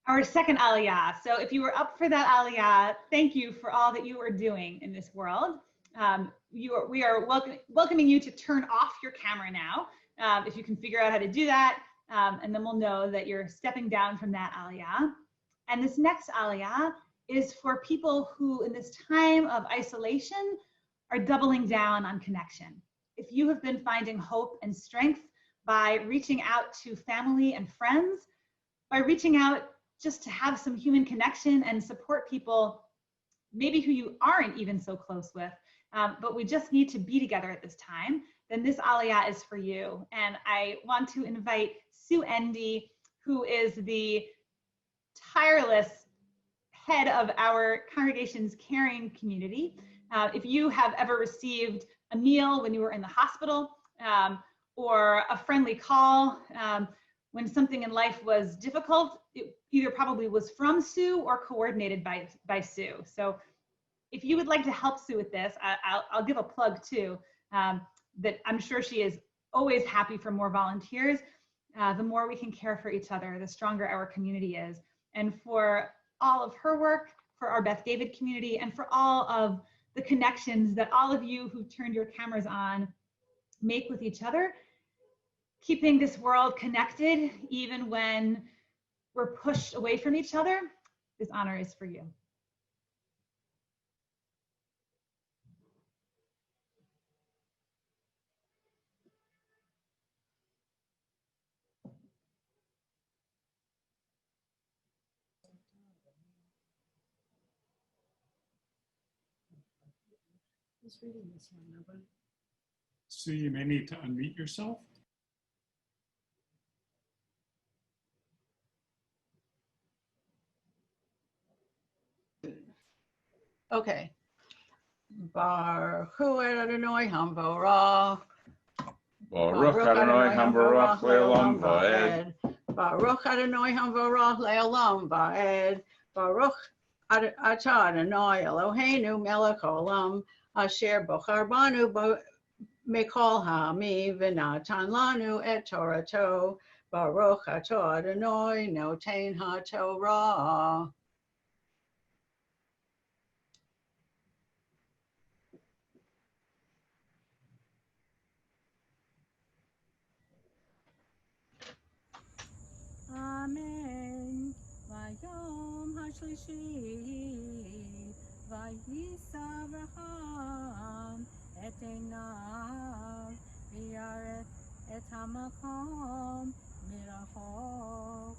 Our second Aliyah. So if you were up for that Aliyah, thank you for all that you are doing in this world. We are welcoming you to turn off your camera now, if you can figure out how to do that, and then we'll know that you're stepping down from that Aliyah. And this next Aliyah is for people who in this time of isolation are doubling down on connection. If you have been finding hope and strength by reaching out to family and friends, by reaching out just to have some human connection and support people, maybe who you aren't even so close with, but we just need to be together at this time, then this Aliyah is for you. And I want to invite Sue Endy, who is the tireless head of our congregation's caring community. If you have ever received a meal when you were in the hospital, or a friendly call when something in life was difficult, it either probably was from Sue or coordinated by Sue. So if you would like to help Sue with this, I'll give a plug too, that I'm sure she is always happy for more volunteers. The more we can care for each other, the stronger our community is. And for all of her work, for our Beth David community, and for all of the connections that all of you who turned your cameras on make with each other, keeping this world connected even when we're pushed away from each other, this honor is for you.
Who's reading this one? Nobody?
Sue, you may need to unmute yourself.
Okay. Baruch Hu Adonai Hamvorach.
Baruch Adonai Hamvarach Le'olam Va'ed.
Baruch Adonai Hamvorach Le'olam Va'ed. Baruch Atah Adonai Eloheinu Melech Olam Asher Bochar Banu Mikol Ha'ami V'natan Lanu Et Torato. Baruch Atah Adonai Noten HaTorah.
Amen. Vayom hashlishi, vayisa Avraham et einav, v'yaret et hamakom mirachok.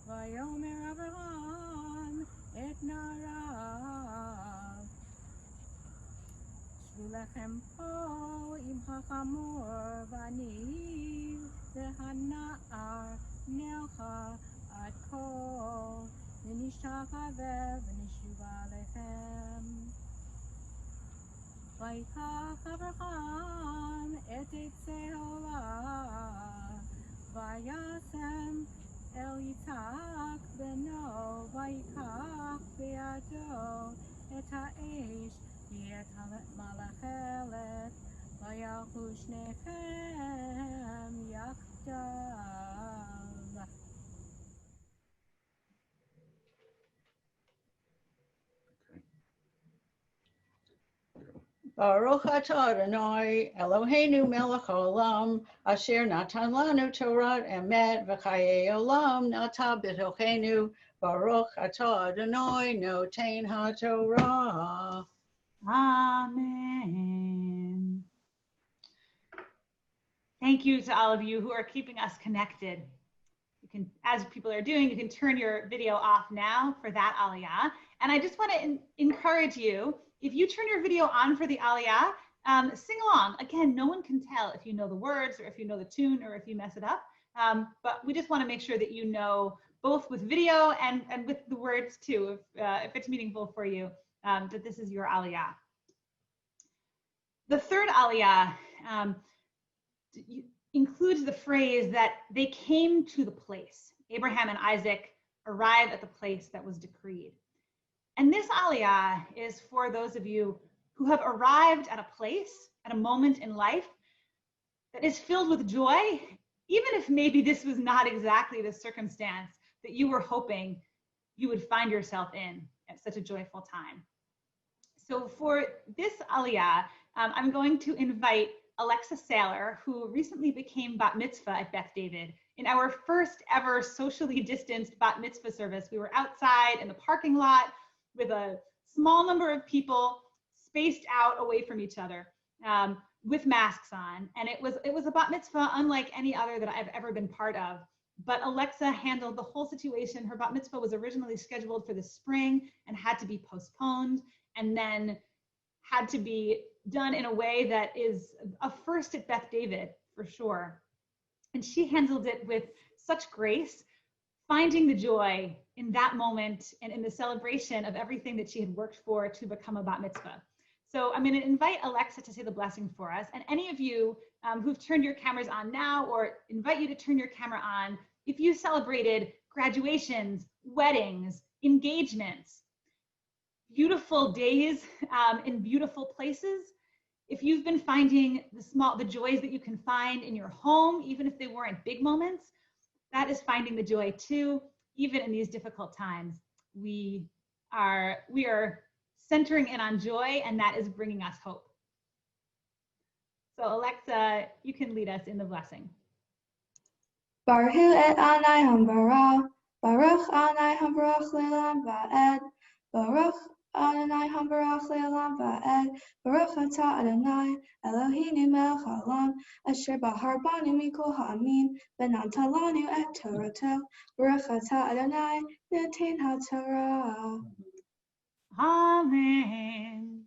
Vayomer Avraham et narav, shvu lechem po im hachamor v'aniv v'hana'ar Nelcha ad kol v'nishtachavev v'nishuva lechem. Vayikach Avraham et eitzei ha'olah vayasem el Yitzhak beno vayikach be'ado et ha'esh v'et ha'malachelet vayalchu shnechem yachdav.
Baruch atah Adonai Eloheinu melech haolam asher natan lanu Torah emet v'chayei olam nata b'tochenu. Baruch atah Adonai noten haTorah.
Amen. Thank you to all of you who are keeping us connected. You can, as people are doing, you can turn your video off now for that aliyah. And I just want to encourage you, if you turn your video on for the aliyah, sing along. Again, no one can tell if you know the words or if you know the tune or if you mess it up. But we just want to make sure that you know, both with video and with the words too, if it's meaningful for you, that this is your aliyah. The third aliyah includes the phrase that they came to the place. Abraham and Isaac arrived at the place that was decreed. And this aliyah is for those of you who have arrived at a place, at a moment in life that is filled with joy, even if maybe this was not exactly the circumstance that you were hoping you would find yourself in at such a joyful time. So for this aliyah, I'm going to invite Alexa Saylor, who recently became bat mitzvah at Beth David. In our first ever socially distanced bat mitzvah service, we were outside in the parking lot with a small number of people spaced out away from each other with masks on. And it was a bat mitzvah unlike any other that I've ever been part of. But Alexa handled the whole situation. Her bat mitzvah was originally scheduled for the spring and had to be postponed, and then had to be done in a way that is a first at Beth David, for sure. And she handled it with such grace, finding the joy in that moment and in the celebration of everything that she had worked for to become a bat mitzvah. So I'm going to invite Alexa to say the blessing for us. And any of you who've turned your cameras on now, or invite you to turn your camera on, if you celebrated graduations, weddings, engagements, beautiful days in beautiful places, if you've been finding the joys that you can find in your home, even if they weren't big moments, that is finding the joy too, even in these difficult times. We are centering in on joy, and that is bringing us hope. So Alexa, you can lead us in the blessing.
Baruch et Anai Hambarah, Baruch Anai Hambarach Le'olam Va'ed, Baruch Adonai Hambarach Le'olam Va'ed, Baruch Atah Adonai Eloheinu Melech Haolam Asher Bahar Banu Mikol Ha'amin V'natan Lanu Et Torato, Baruch Atah Adonai Noten HaTorah.
Amen.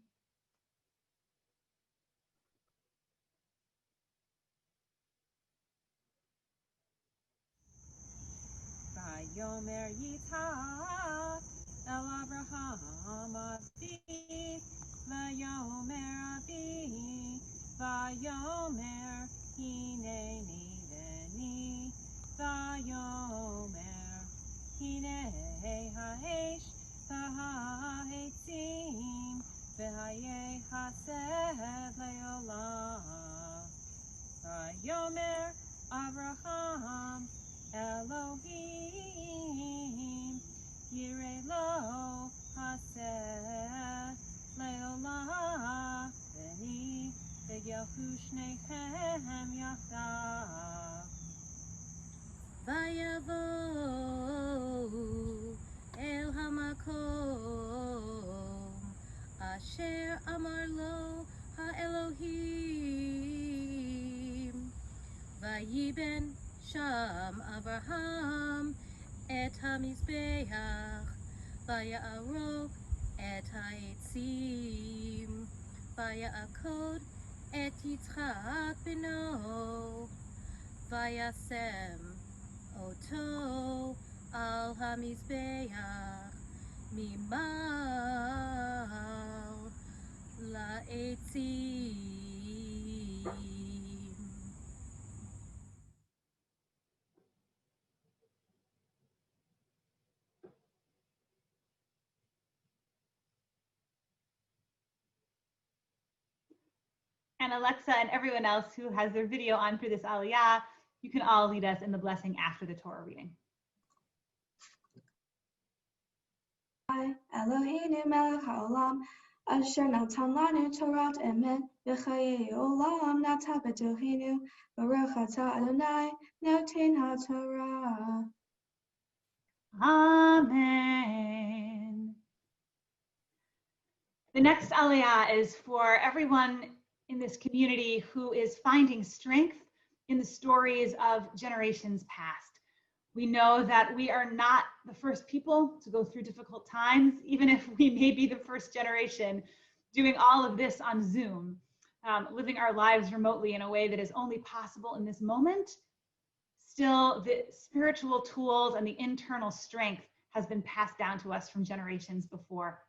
Vayomer Yitzhak El Abraham Avi Vayomer Avi Vayomer Hineni Veni Vayomer Hinei Ha'esh V'ha'etzim V'hayei Hased Le'olam Vayomer Abraham Elohim Yirei Lo Haseh Le'olam V'ni V'yahu Shneichem Yachdav Vayavohu El Hamakom Asher Amar Lo HaElohim Vayiben Sham Avraham Et HaMizbeach Vaya'aro Et HaEtzim Vaya'akod Et Yitzchak Beno Vayasem Oto Al HaMizbeach Mimal La'etzim.
And Alexa and everyone else who has their video on for this Aliyah, you can all lead us in the blessing after the Torah reading.
Eloheinu melech haolam, asher natan lanu Torat emet v'chayei olam nata b'tochenu, baruch atah Adonai noten haTorah.
Amen. The next Aliyah is for everyone in this community who is finding strength in the stories of generations past. We know that we are not the first people to go through difficult times, even if we may be the first generation doing all of this on Zoom, living our lives remotely in a way that is only possible in this moment. Still, the spiritual tools and the internal strength has been passed down to us from generations before.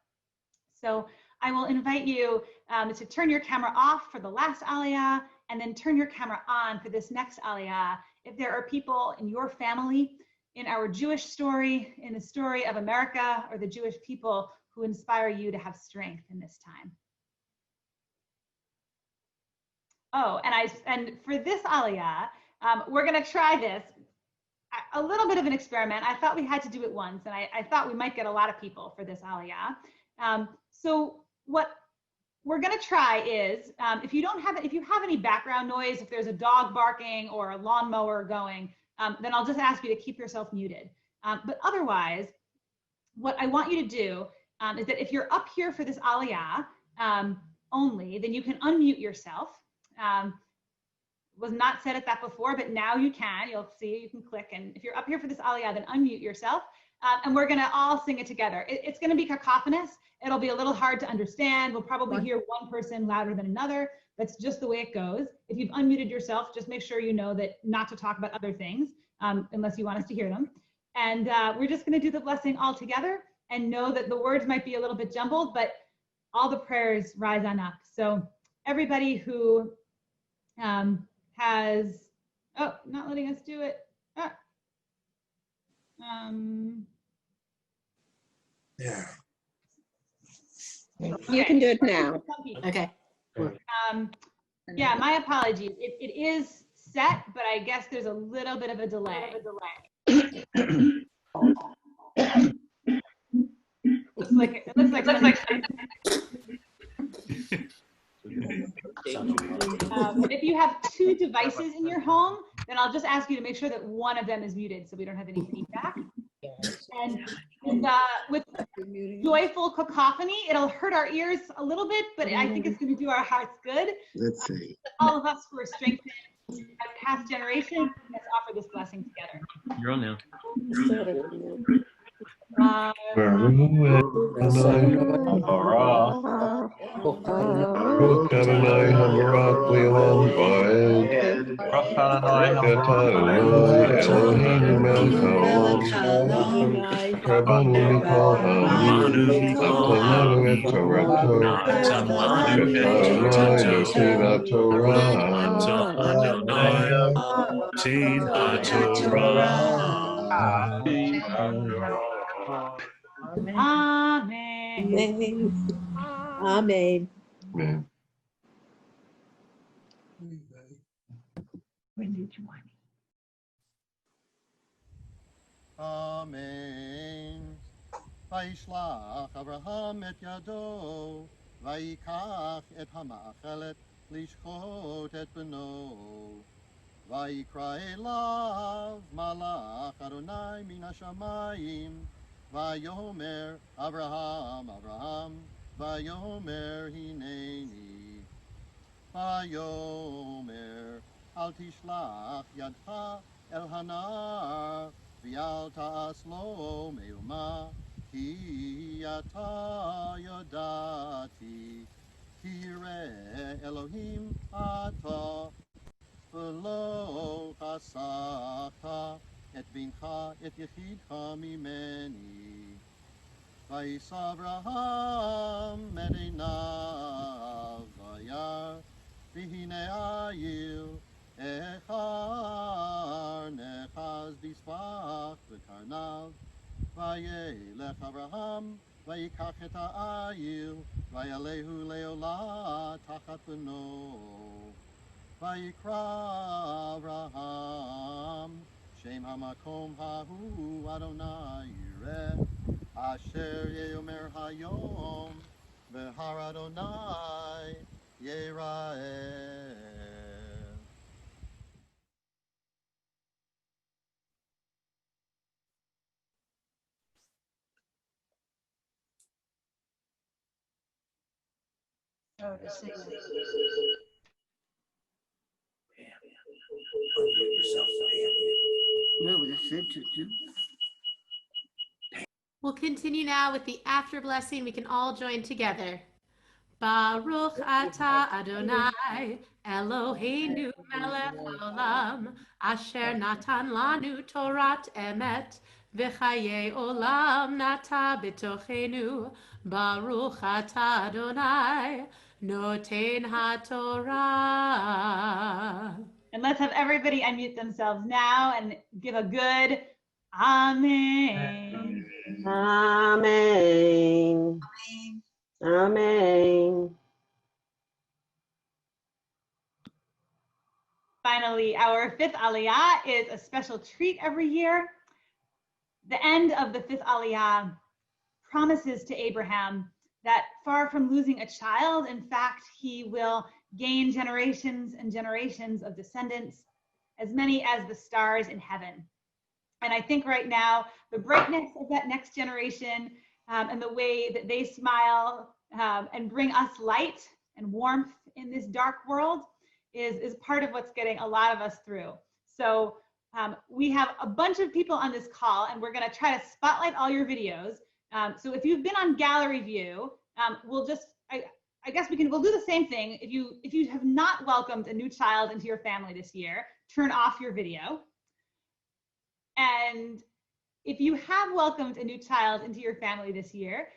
So I will invite you to turn your camera off for the last Aliyah and then turn your camera on for this next Aliyah. If there are people in your family, in our Jewish story, in the story of America, or the Jewish people who inspire you to have strength in this time. Oh, and for this Aliyah, we're gonna try this, a little bit of an experiment. I thought we had to do it once, and I thought we might get a lot of people for this Aliyah. So what we're gonna try is, if you have any background noise, if there's a dog barking or a lawnmower going, then I'll just ask you to keep yourself muted. But otherwise, what I want you to do is that if you're up here for this Aliyah only, then you can unmute yourself. Was not said at that before, but now you can. You'll see, you can click, and if you're up here for this Aliyah, then unmute yourself. And we're gonna all sing it together. It's gonna be cacophonous. It'll be a little hard to understand. We'll probably hear one person louder than another. That's just the way it goes. If you've unmuted yourself, just make sure you know that not to talk about other things, unless you want us to hear them. And we're just gonna do the blessing all together and know that the words might be a little bit jumbled, but all the prayers rise on up. So everybody who has, oh, not letting us do it.
Yeah.
You
can do it now.
Okay. Yeah, my apologies. It is set, but I guess there's a little bit of a delay. Looks like if you have two devices in your home, then I'll just ask you to make sure that one of them is muted so we don't have any feedback. And with joyful cacophony, it'll hurt our ears a little bit, but I think it's going to do our hearts good.
Let's see.
All of us who are strengthened by past generations, let's offer this blessing together.
You're on now.
Baruch Adonai Habarak Le'olam Va'ed.
Baruch Adonai
Ata Adonai Eloheinu melech haolam. Karabanu mikol ha'amim. Natan lanu et Torato. Ata Adonai notin ha'Torah.
Amen.
Amen.
Amen.
When did you want
Amen. Vaishlach Abraham et yado, Vaikach et hama'achelet, lishchot et beno. Vaikra elav malach Adonai min hashamayim, Vayomer Abraham, Abraham, Vayomer hineni. Vayomer al tishlach yadcha el hanar, V'al ta'as lo me'uma, Ki ata yodati, Kireh Elohim ata, V'lo chasachta, et bincha et yechidcha mimeni. Vayis Avraham et einav vayar, V'hine ayil echar nechaz bisvach v'karnav, Vayelech Avraham, Vayikach et ha'ayil, Vayalehu leolah tachat beno. Vayikra Avraham, Shem hamakom hahu Adonai yireh, Asher yeomer hayom, V'har Adonai yeraeh.
Oh, to sing it.
No, but it said to do.
We'll continue now with the after blessing. We can all join together. Baruch atah Adonai Eloheinu melech haolam asher natan lanu Torat emet v'chaye olam nata b'tochenu. Baruch atah Adonai noten haTorah.
And let's have everybody unmute themselves now and give a good Amen.
Amen. Amen.
Finally, our fifth Aliyah is a special treat every year. The end of the fifth Aliyah promises to Abraham that far from losing a child, in fact, he will gain generations and generations of descendants, as many as the stars in heaven. And I think right now, the brightness of that next generation and the way that they smile and bring us light and warmth in this dark world is part of what's getting a lot of us through. So we have a bunch of people on this call, and we're going to try to spotlight all your videos. So if you've been on gallery view, we'll just, I guess we'll do the same thing. If you have not welcomed a new child into your family this year, turn off your video. And if you have welcomed a new child into your family this year,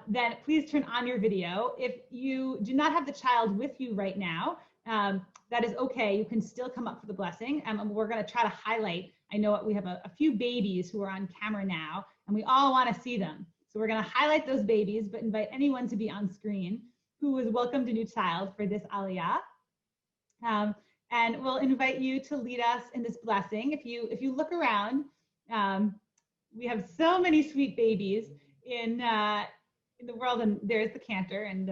then please turn on your video. If you do not have the child with you right now, that is okay. You can still come up for the blessing. And we're going to try to highlight. I know we have a few babies who are on camera now, and we all want to see them. So we're going to highlight those babies, but invite anyone to be on screen who was welcomed a new child for this Aliyah. And we'll invite you to lead us in this blessing. If you look around, we have so many sweet babies in the world, and there's the cantor and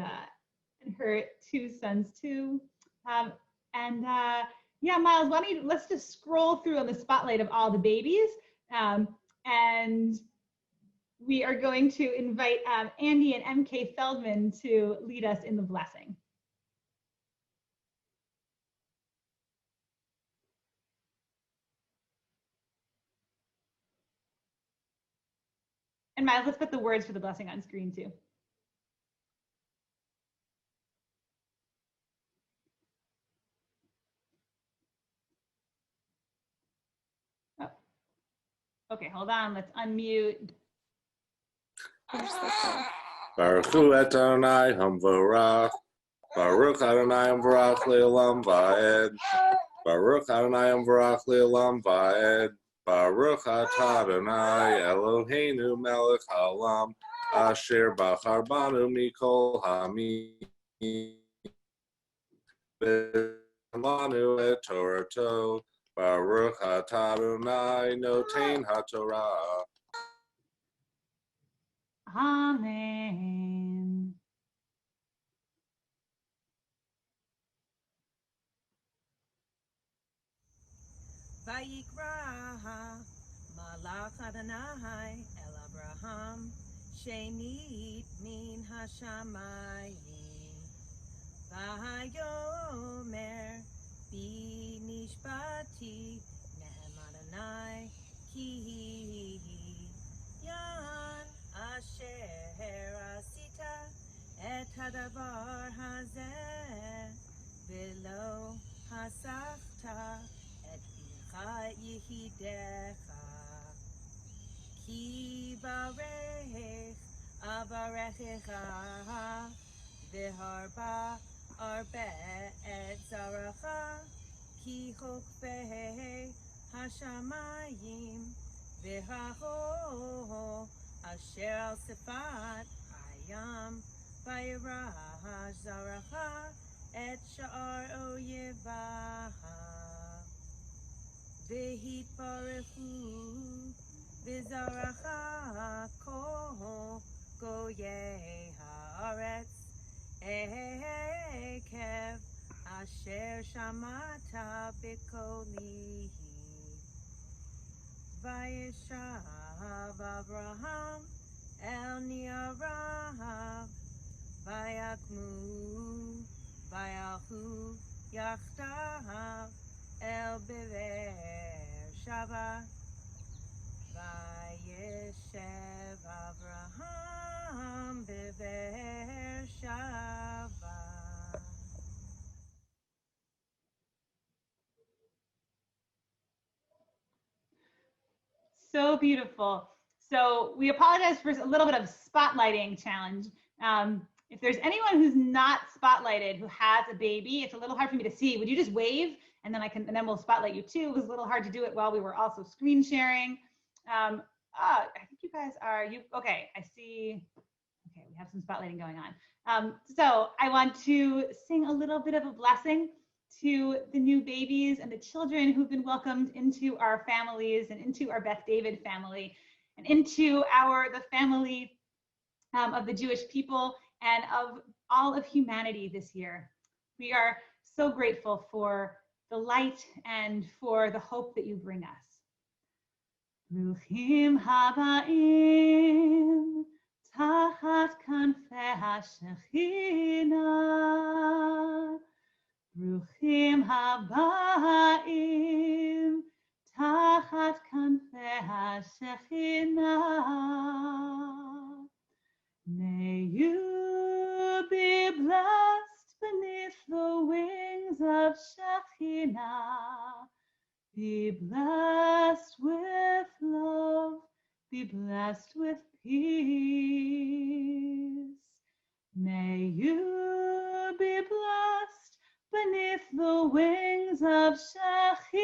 her two sons too. Yeah, Miles, let's just scroll through on the spotlight of all the babies, and we are going to invite Andy and MK Feldman to lead us in the blessing. And Miles, let's put the words for the blessing on screen too. Okay, hold on. Let's unmute.
Baruch Hu Adonai Hamvarach. Baruch Adonai Hamvarach Le'olam Va'ed. Baruch Adonai Hamvarach Le'olam Va'ed. Baruch Atah Adonai Eloheinu Melech Haolam Asher Bachar Banu Mikol Hamim Lanu Et Torato. Baruch Atah Adonai Noten HaTorah.
Amen.
Vayikra Malach Adonai El Abraham Shemit Min Hashamayim Vahayomer Bi Nishbati Mehem Adonai Ki Yan Asher Asita Et Hadavar Hazeh Velo Hasachta Et Bicha Yehidecha Ki Barech Avarechecha V'harba Arbe Et Zaracha Ki Chokvei Hashamayim V'haho Asher Al Sifat Hayam V'yirah Zaracha Et Sha'ar Oyevaha V'hitbarechu V'zaracha Kol Goyei Haaretz Ekev Asher Shamata B'koli Vayeshav Avraham El Niarav Vayakmu Vayalchu Yachdav El Bever Shava Vayeshev Avraham Bever Shava.
So beautiful. So we apologize for a little bit of spotlighting challenge. If there's anyone who's not spotlighted who has a baby, it's a little hard for me to see. Would you just wave and then then we'll spotlight you too. It was a little hard to do it while we were also screen sharing. I think you guys are okay. I see. Okay, we have some spotlighting going on. So I want to sing a little bit of a blessing to the new babies and the children who've been welcomed into our families and into our Beth David family and into the family of the Jewish people and of all of humanity this year. We are so grateful for the light and for the hope that you bring us. Bruchim haba'im tachat kanfei hashechina. Bruchim haba'im tachat kanfei hashechina. May you be blessed beneath the wings of Shekhinah. Be blessed with love, be blessed with peace. May you be blessed beneath the wings of Shekhinah.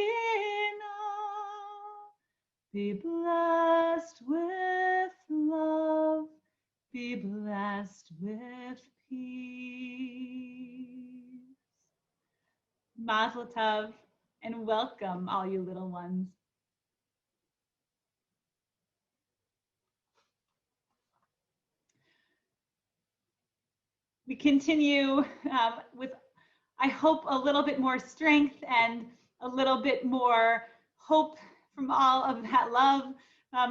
Be blessed with love, be blessed with peace. Mazel tov, and welcome all you little ones. We continue with, I hope, a little bit more strength and a little bit more hope from all of that love,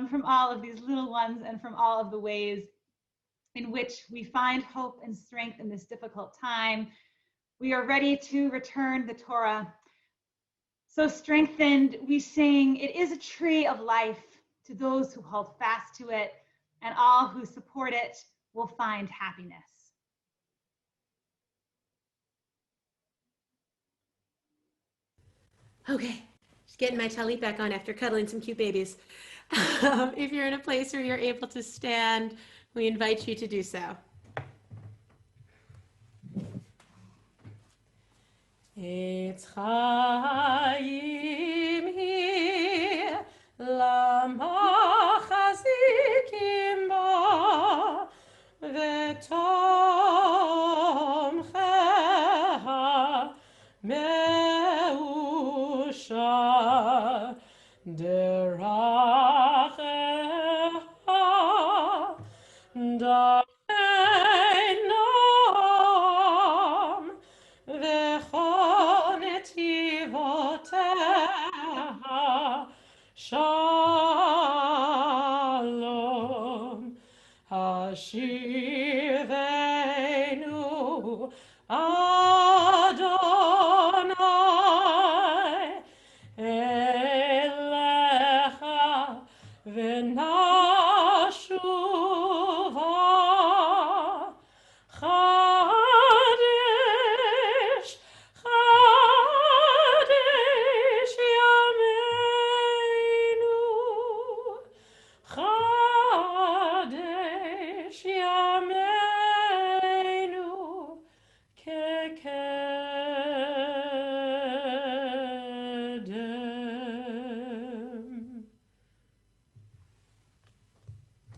from all of these little ones, and from all of the ways in which we find hope and strength in this difficult time. We are ready to return the Torah. So strengthened, we sing, it is a tree of life to those who hold fast to it, and all who support it will find happiness.
Okay, Getting my talit back on after cuddling some cute babies. If you're in a place where you're able to stand, we invite you to do so. Etz Chaim hi lamachazikim ba v'tomcheha meusha deracheha dachenom v'chol netivoteha shalom hashivenu Adonai elecha v'nashuva Chadesh, Chadesh Yameinu, Chadesh Yameinu, Kekedem.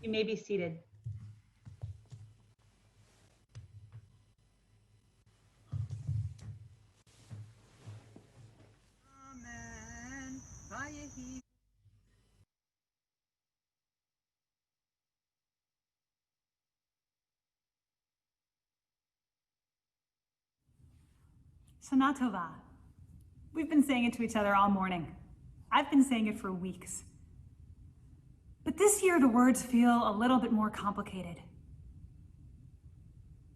You may be seated.
Amen. Vayehi.
Shana Tova. We've been saying it to each other all morning. I've been saying it for weeks. But this year the words feel a little bit more complicated.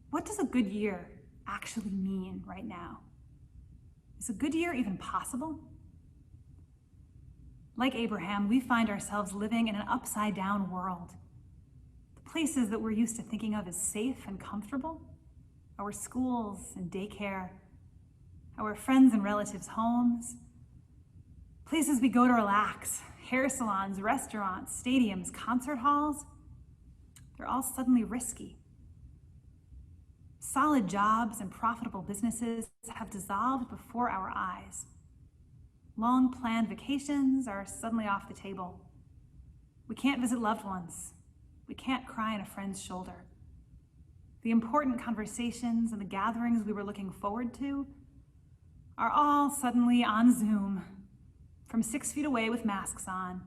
What does a good year actually mean right now? Is a good year even possible? Like Abraham, we find ourselves living in an upside-down world. The places that we're used to thinking of as safe and comfortable, our schools and daycare, our friends and relatives' homes, places we go to relax, hair salons, restaurants, stadiums, concert halls, they're all suddenly risky. Solid jobs and profitable businesses have dissolved before our eyes. Long-planned vacations are suddenly off the table. We can't visit loved ones. We can't cry on a friend's shoulder. The important conversations and the gatherings we were looking forward to are all suddenly on Zoom, from 6 feet away with masks on,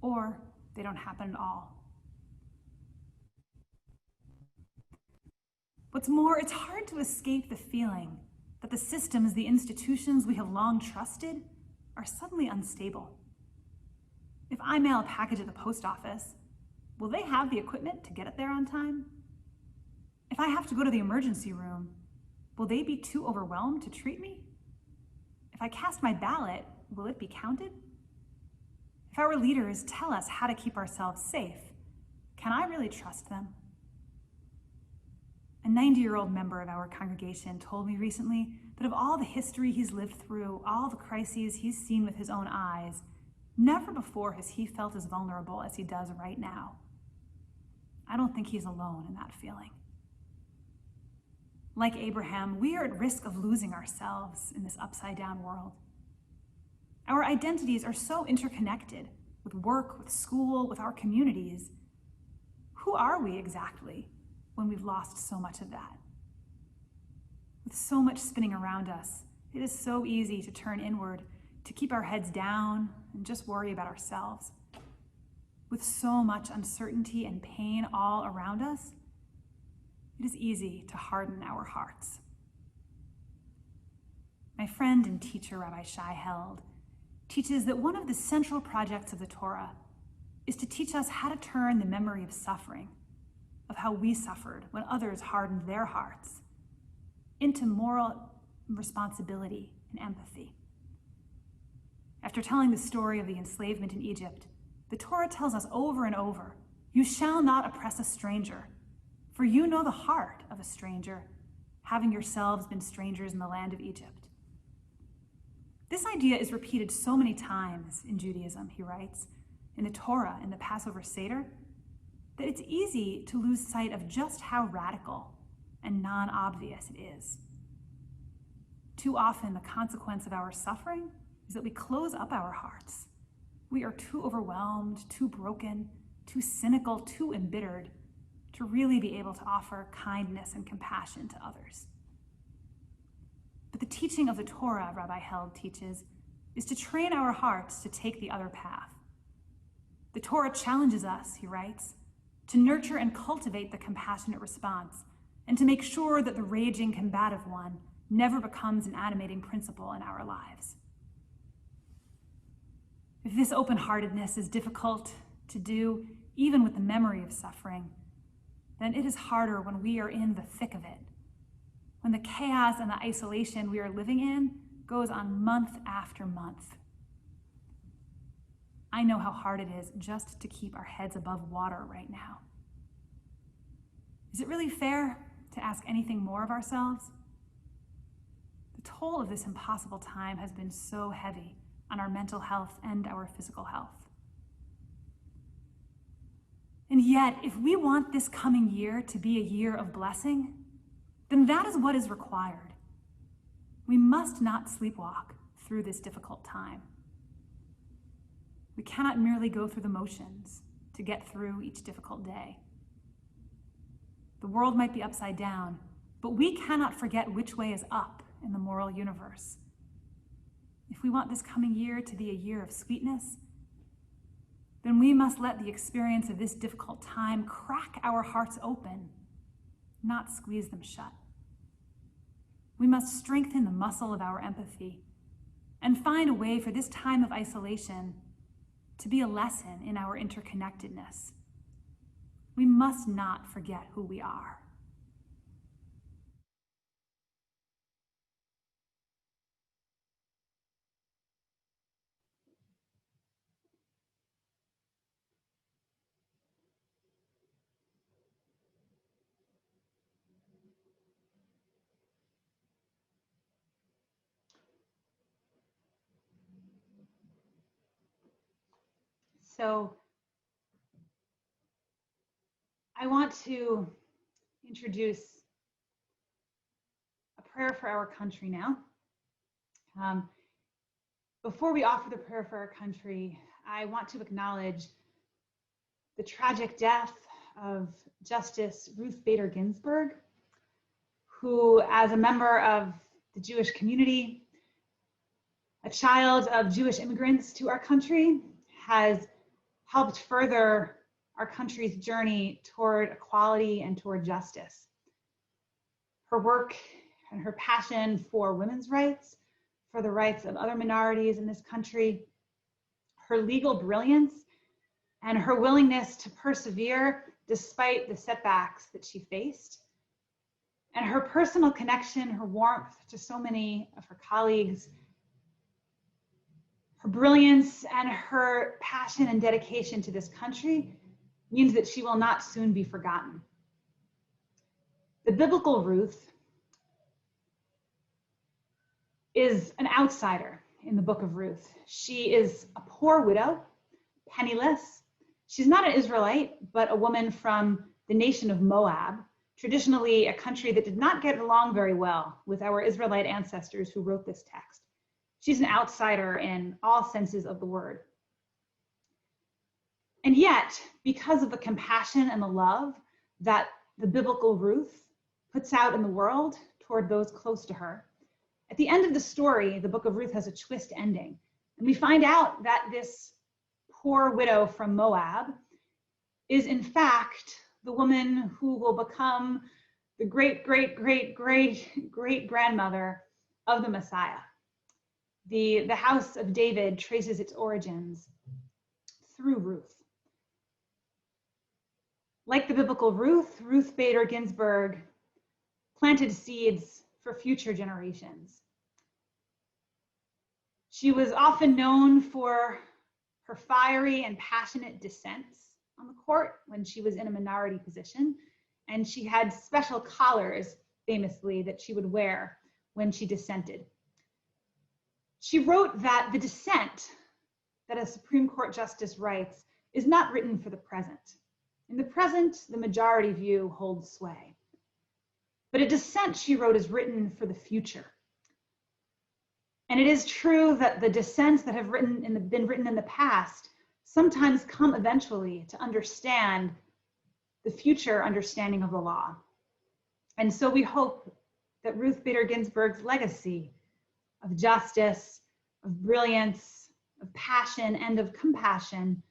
or they don't happen at all. What's more, it's hard to escape the feeling that the systems, the institutions we have long trusted are suddenly unstable. If I mail a package at the post office, will they have the equipment to get it there on time? If I have to go to the emergency room, will they be too overwhelmed to treat me? If I cast my ballot, will it be counted? If our leaders tell us how to keep ourselves safe, can I really trust them? A 90-year-old member of our congregation told me recently that of all the history he's lived through, all the crises he's seen with his own eyes, never before has he felt as vulnerable as he does right now. I don't think he's alone in that feeling. Like Abraham, we are at risk of losing ourselves in this upside-down world. Our identities are so interconnected with work, with school, with our communities. Who are we exactly when we've lost so much of that? With so much spinning around us, it is so easy to turn inward, to keep our heads down and just worry about ourselves. With so much uncertainty and pain all around us, it is easy to harden our hearts. My friend and teacher, Rabbi Shai Held, teaches that one of the central projects of the Torah is to teach us how to turn the memory of suffering, of how we suffered when others hardened their hearts, into moral responsibility and empathy. After telling the story of the enslavement in Egypt, the Torah tells us over and over, "You shall not oppress a stranger, for you know the heart of a stranger, having yourselves been strangers in the land of Egypt." This idea is repeated so many times in Judaism, he writes, in the Torah, in the Passover Seder, that it's easy to lose sight of just how radical and non-obvious it is. Too often, the consequence of our suffering is that we close up our hearts. We are too overwhelmed, too broken, too cynical, too embittered to really be able to offer kindness and compassion to others. But the teaching of the Torah, Rabbi Held teaches, is to train our hearts to take the other path. The Torah challenges us, he writes, to nurture and cultivate the compassionate response, and to make sure that the raging combative one never becomes an animating principle in our lives. If this open-heartedness is difficult to do, even with the memory of suffering, then it is harder when we are in the thick of it, when the chaos and the isolation we are living in goes on month after month. I know how hard it is just to keep our heads above water right now. Is it really fair to ask anything more of ourselves? The toll of this impossible time has been so heavy on our mental health and our physical health. And yet, if we want this coming year to be a year of blessing, then that is what is required. We must not sleepwalk through this difficult time. We cannot merely go through the motions to get through each difficult day. The world might be upside down, but we cannot forget which way is up in the moral universe. If we want this coming year to be a year of sweetness, then we must let the experience of this difficult time crack our hearts open, not squeeze them shut. We must strengthen the muscle of our empathy and find a way for this time of isolation to be a lesson in our interconnectedness. We must not forget who we are.
So I want to introduce a prayer for our country now. Before we offer the prayer for our country, I want to acknowledge the tragic death of Justice Ruth Bader Ginsburg, who, as a member of the Jewish community, a child of Jewish immigrants to our country, has helped further our country's journey toward equality and toward justice. Her work and her passion for women's rights, for the rights of other minorities in this country, her legal brilliance, and her willingness to persevere despite the setbacks that she faced, and her personal connection, her warmth to so many of her colleagues, her brilliance and her passion and dedication to this country means that she will not soon be forgotten. The biblical Ruth is an outsider in the book of Ruth. She is a poor widow, penniless. She's not an Israelite, but a woman from the nation of Moab, traditionally a country that did not get along very well with our Israelite ancestors who wrote this text. She's an outsider in all senses of the word. And yet, because of the compassion and the love that the biblical Ruth puts out in the world toward those close to her, at the end of the story, the book of Ruth has a twist ending. And we find out that this poor widow from Moab is in fact the woman who will become the great, great, great, great, great grandmother of the Messiah. The house of David traces its origins through Ruth. Like the biblical Ruth, Ruth Bader Ginsburg planted seeds for future generations. She was often known for her fiery and passionate dissents on the court when she was in a minority position, and she had special collars, famously, that she would wear when she dissented. She wrote that the dissent that a Supreme Court justice writes is not written for the present. In the present, the majority view holds sway. But a dissent, she wrote, is written for the future. And it is true that the dissents that have been written in the past sometimes come eventually to understand the future understanding of the law. And so we hope that Ruth Bader Ginsburg's legacy of justice, of brilliance, of passion, and of compassion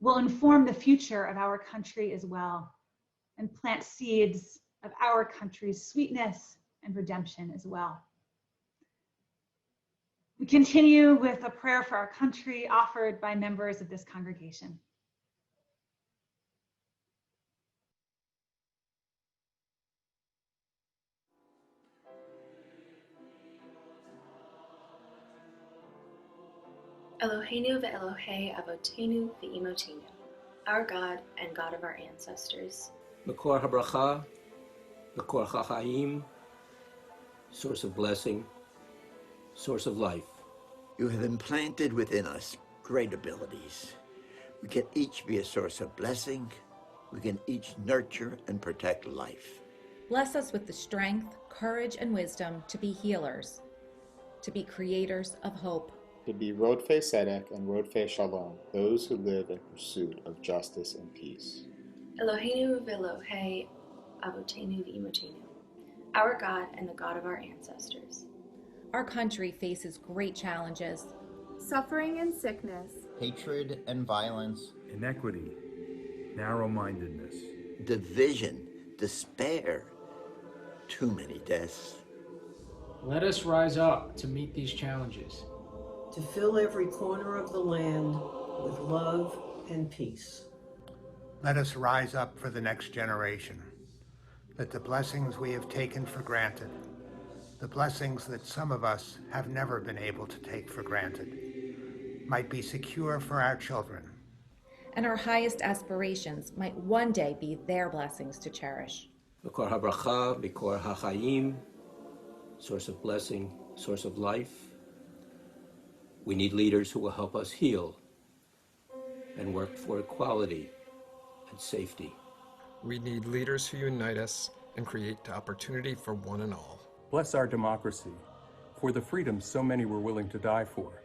will inform the future of our country as well, and plant seeds of our country's sweetness and redemption as well. We continue with a prayer for our country offered by members of this congregation.
Eloheinu ve'Elohei Avotenu ve'Imotenu, our God and God of our ancestors.
Makor habracha, Makor hachaim, source of blessing, source of life.
You have implanted within us great abilities. We can each be a source of blessing. We can each nurture and protect life.
Bless us with the strength, courage, and wisdom to be healers, to be creators of hope,
to be Rodfei Tzedek and Rodfei Shalom, those who live in pursuit of justice and peace.
Eloheinu ve'Elohei Avotenu ve'Imotenu, our God and the God of our ancestors.
Our country faces great challenges.
Suffering and sickness.
Hatred and violence.
Inequity, narrow-mindedness.
Division, despair, too many deaths.
Let us rise up to meet these challenges.
To fill every corner of the land with love and peace.
Let us rise up for the next generation, that the blessings we have taken for granted, the blessings that some of us have never been able to take for granted, might be secure for our children.
And our highest aspirations might one day be their blessings to cherish.
Makor habracha, Makor hachaim, source of blessing, source of life. We need leaders who will help us heal and work for equality and safety.
We need leaders who unite us and create opportunity for one and all.
Bless our democracy, for the freedoms so many were willing to die for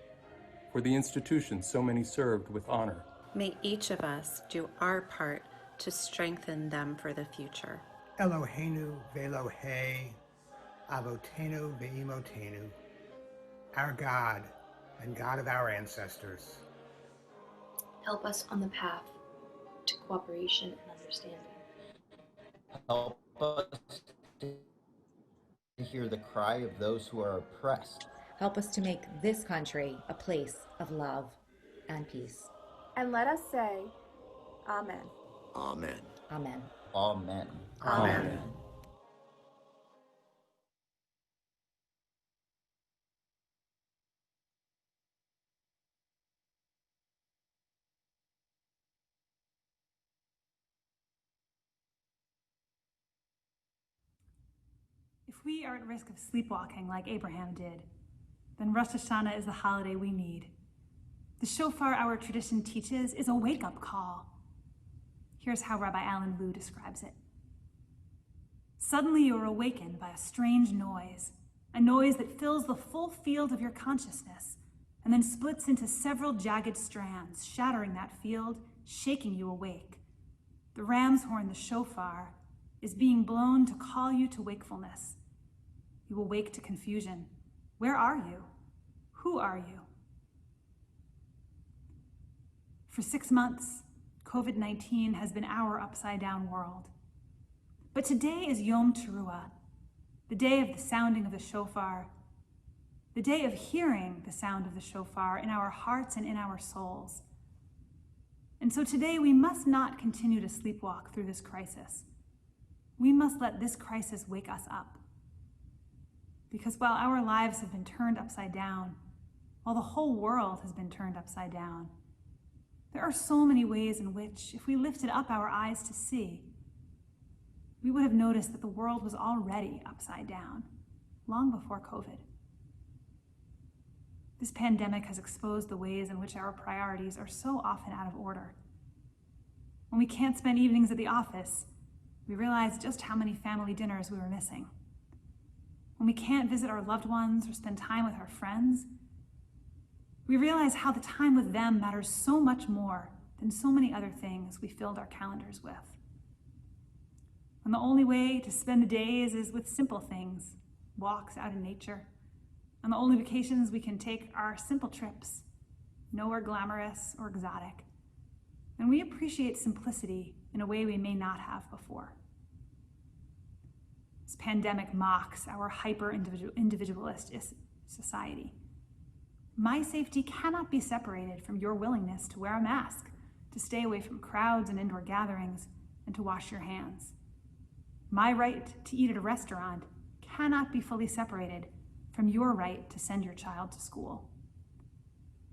the institutions so many served with honor.
May each of us do our part to strengthen them for the future.
Eloheinu ve'Elohei Avotenu ve'Imotenu, our God and God of our ancestors.
Help us on the path to cooperation and understanding.
Help us to hear the cry of those who are oppressed.
Help us to make this country a place of love and peace.
And let us say, Amen.
Amen.
Amen.
Amen.
Amen.
If we are at risk of sleepwalking like Abraham did, then Rosh Hashanah is the holiday we need. The shofar our tradition teaches is a wake-up call. Here's how Rabbi Alan Liu describes it. Suddenly you are awakened by a strange noise, a noise that fills the full field of your consciousness and then splits into several jagged strands, shattering that field, shaking you awake. The ram's horn, the shofar, is being blown to call you to wakefulness. You awake to confusion. Where are you? Who are you? For 6 months, COVID-19 has been our upside-down world. But today is Yom Teruah, the day of the sounding of the shofar, the day of hearing the sound of the shofar in our hearts and in our souls. And so today we must not continue to sleepwalk through this crisis. We must let this crisis wake us up. Because while our lives have been turned upside down, while the whole world has been turned upside down, there are so many ways in which, if we lifted up our eyes to see, we would have noticed that the world was already upside down, long before COVID. This pandemic has exposed the ways in which our priorities are so often out of order. When we can't spend evenings at the office, we realize just how many family dinners we were missing. When we can't visit our loved ones or spend time with our friends, we realize how the time with them matters so much more than so many other things we filled our calendars with. When the only way to spend the days is with simple things, walks out in nature, and the only vacations we can take are simple trips, nowhere glamorous or exotic, then we appreciate simplicity in a way we may not have before. This pandemic mocks our hyper-individualist society. My safety cannot be separated from your willingness to wear a mask, to stay away from crowds and indoor gatherings, and to wash your hands. My right to eat at a restaurant cannot be fully separated from your right to send your child to school.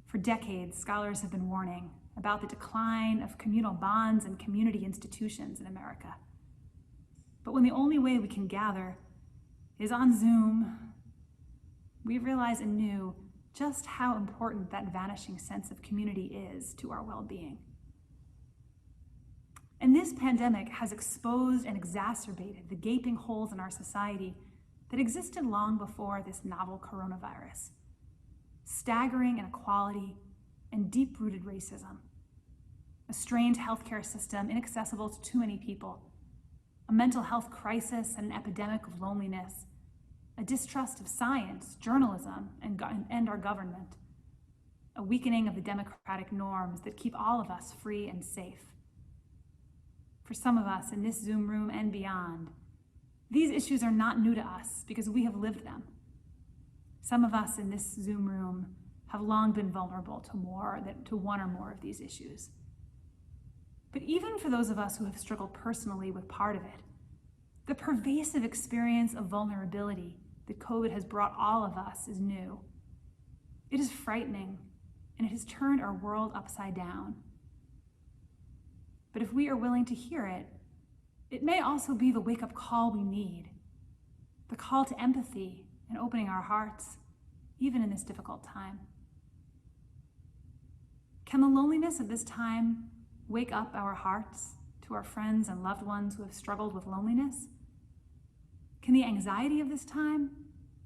For decades, scholars have been warning about the decline of communal bonds and community institutions in America. But when the only way we can gather is on Zoom, we realize anew just how important that vanishing sense of community is to our well-being. And this pandemic has exposed and exacerbated the gaping holes in our society that existed long before this novel coronavirus. Staggering inequality and deep-rooted racism, a strained healthcare system inaccessible to too many people, a mental health crisis and an epidemic of loneliness, a distrust of science, journalism, and our government, a weakening of the democratic norms that keep all of us free and safe. For some of us in this Zoom room and beyond, these issues are not new to us because we have lived them. Some of us in this Zoom room have long been vulnerable to one or more of these issues. But even for those of us who have struggled personally with part of it, the pervasive experience of vulnerability that COVID has brought all of us is new. It is frightening, and it has turned our world upside down. But if we are willing to hear it, it may also be the wake-up call we need, the call to empathy and opening our hearts, even in this difficult time. Can the loneliness of this time wake up our hearts to our friends and loved ones who have struggled with loneliness? Can the anxiety of this time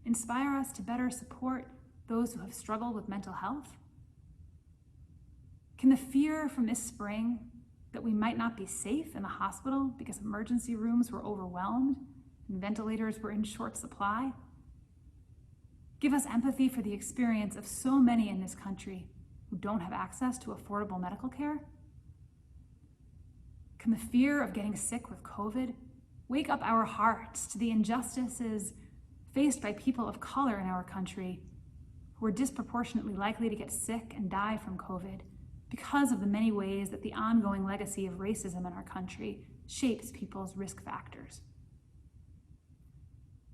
inspire us to better support those who have struggled with mental health? Can the fear from this spring that we might not be safe in the hospital because emergency rooms were overwhelmed and ventilators were in short supply give us empathy for the experience of so many in this country who don't have access to affordable medical care? Can the fear of getting sick with COVID wake up our hearts to the injustices faced by people of color in our country who are disproportionately likely to get sick and die from COVID because of the many ways that the ongoing legacy of racism in our country shapes people's risk factors?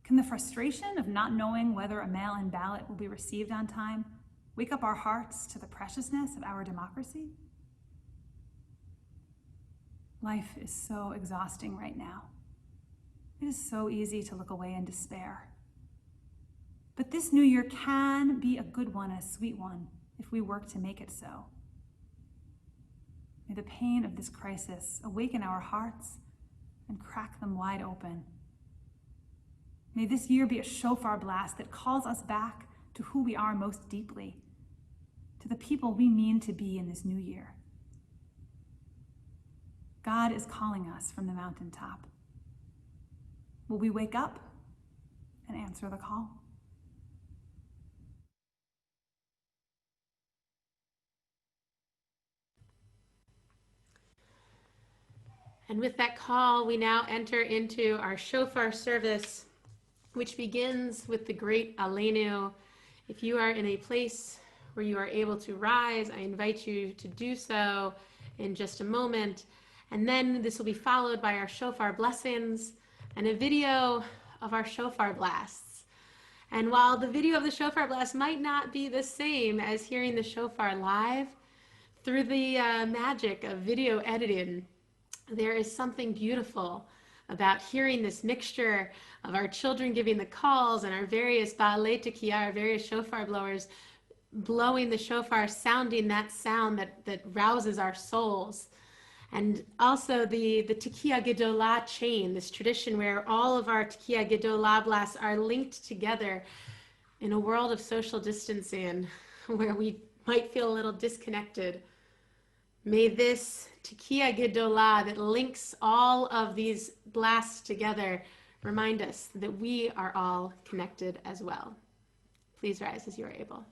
Can the frustration of not knowing whether a mail-in ballot will be received on time wake up our hearts to the preciousness of our democracy? Life is so exhausting right now. It is so easy to look away in despair. But this new year can be a good one, a sweet one, if we work to make it so. May the pain of this crisis awaken our hearts and crack them wide open. May this year be a shofar blast that calls us back to who we are most deeply, to the people we mean to be in this new year. God is calling us from the mountaintop. Will we wake up and answer the call?
And with that call, we now enter into our shofar service, which begins with the great Aleinu. If you are in a place where you are able to rise, I invite you to do so in just a moment. And then this will be followed by our shofar blessings and a video of our shofar blasts. And while the video of the shofar blast might not be the same as hearing the shofar live, through the magic of video editing, there is something beautiful about hearing this mixture of our children giving the calls and our various baalei tekiah, our various shofar blowers, blowing the shofar, sounding that sound that rouses our souls. And also the Tekiah Gedolah chain, this tradition where all of our Tekiah Gedolah blasts are linked together in a world of social distancing where we might feel a little disconnected. May this Tekiah Gedolah that links all of these blasts together remind us that we are all connected as well. Please rise as you are able.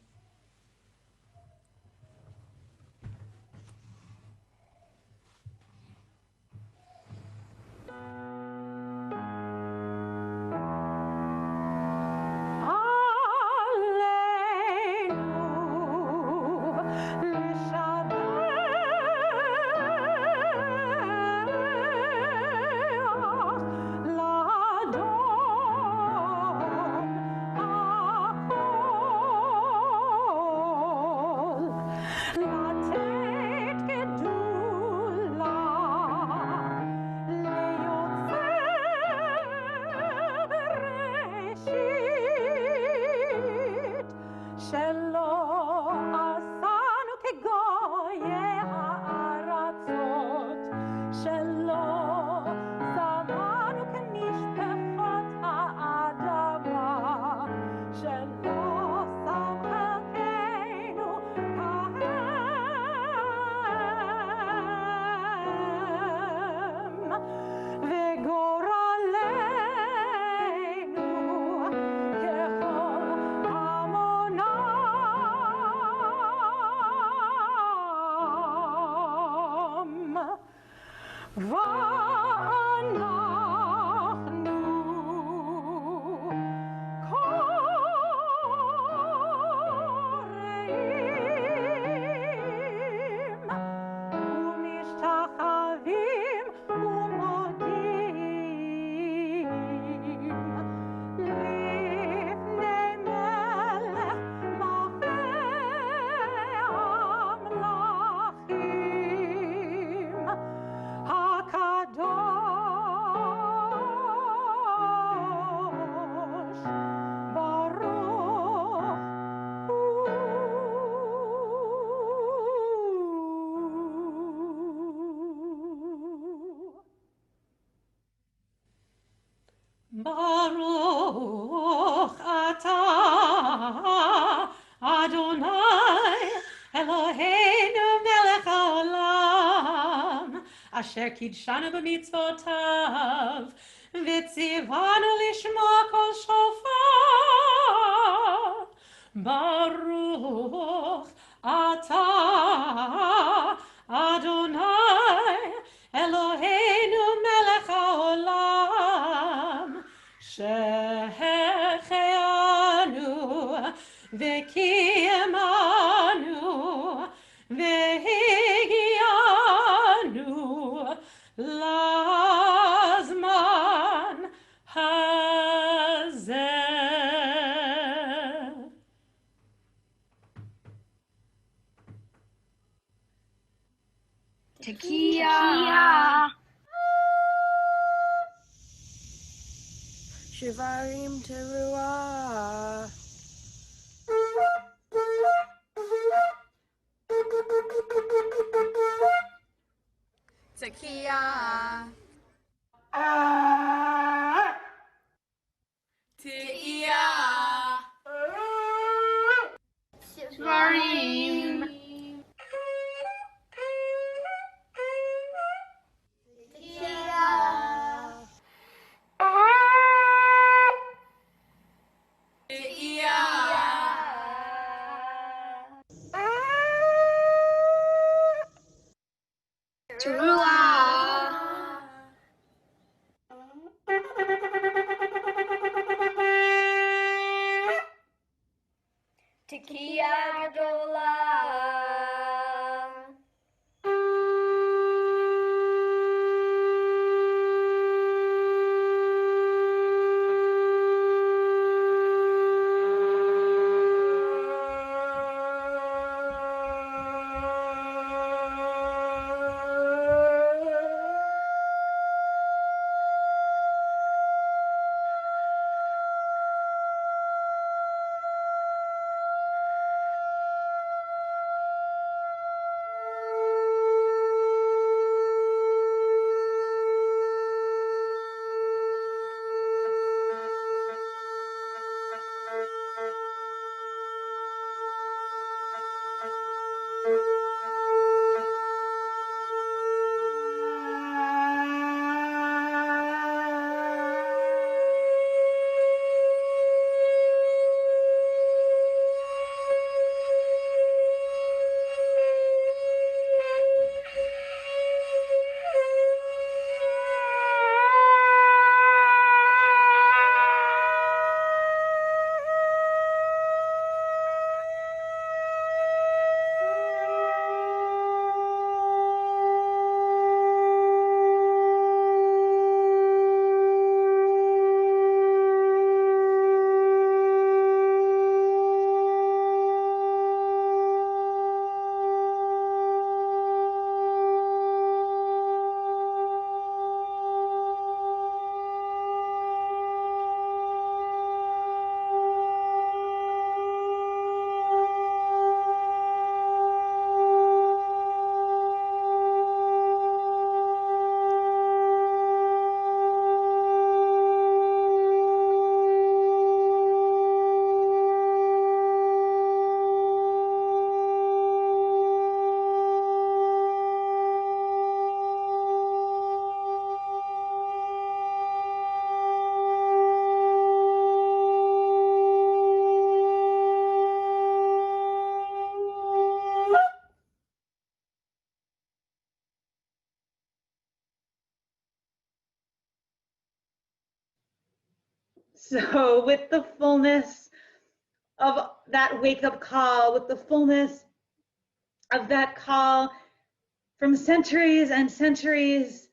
Baruch atah Adonai Eloheinu melech haolam asher kidshanu b'mitzvotav v'tzivanu lishma kol shofar. Baruch atah Adonai Eloheinu melech haolam shehecheanu v'kiyemanu v'higianu lazman hazeh.
Tekiah.
Shivarim Teruah. Tekiah. Tekiah.
Shivarim. Tekiah Gedolah.
So with the fullness of that wake-up call, with the fullness of that call from centuries and centuries,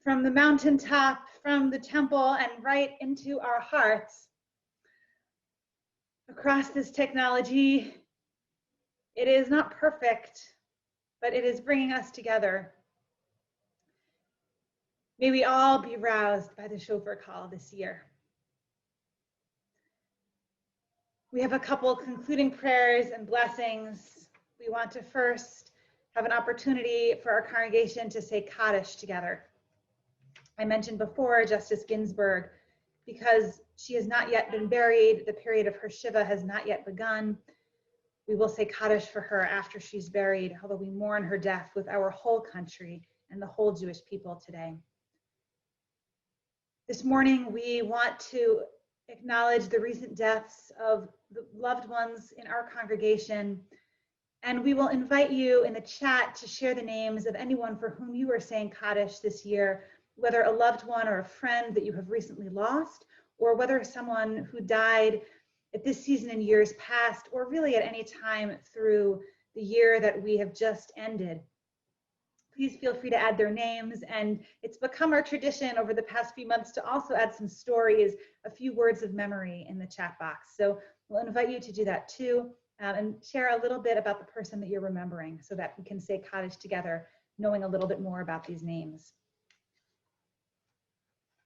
from the mountaintop, from the temple, and right into our hearts, across this technology, it is not perfect, but it is bringing us together. May we all be roused by the shofar call this year. We have a couple concluding prayers and blessings. We want to first have an opportunity for our congregation to say Kaddish together. I mentioned before Justice Ginsburg, because she has not yet been buried, the period of her Shiva has not yet begun. We will say Kaddish for her after she's buried, although we mourn her death with our whole country and the whole Jewish people today. This morning, we want to acknowledge the recent deaths of the loved ones in our congregation, and we will invite you in the chat to share the names of anyone for whom you are saying Kaddish this year, whether a loved one or a friend that you have recently lost, or whether someone who died at this season in years past, or really at any time through the year that we have just ended. Please feel free to add their names, and it's become our tradition over the past few months to also add some stories, a few words of memory in the chat box. So we'll invite you to do that too, and share a little bit about the person that you're remembering so that we can say Kaddish together, knowing a little bit more about these names.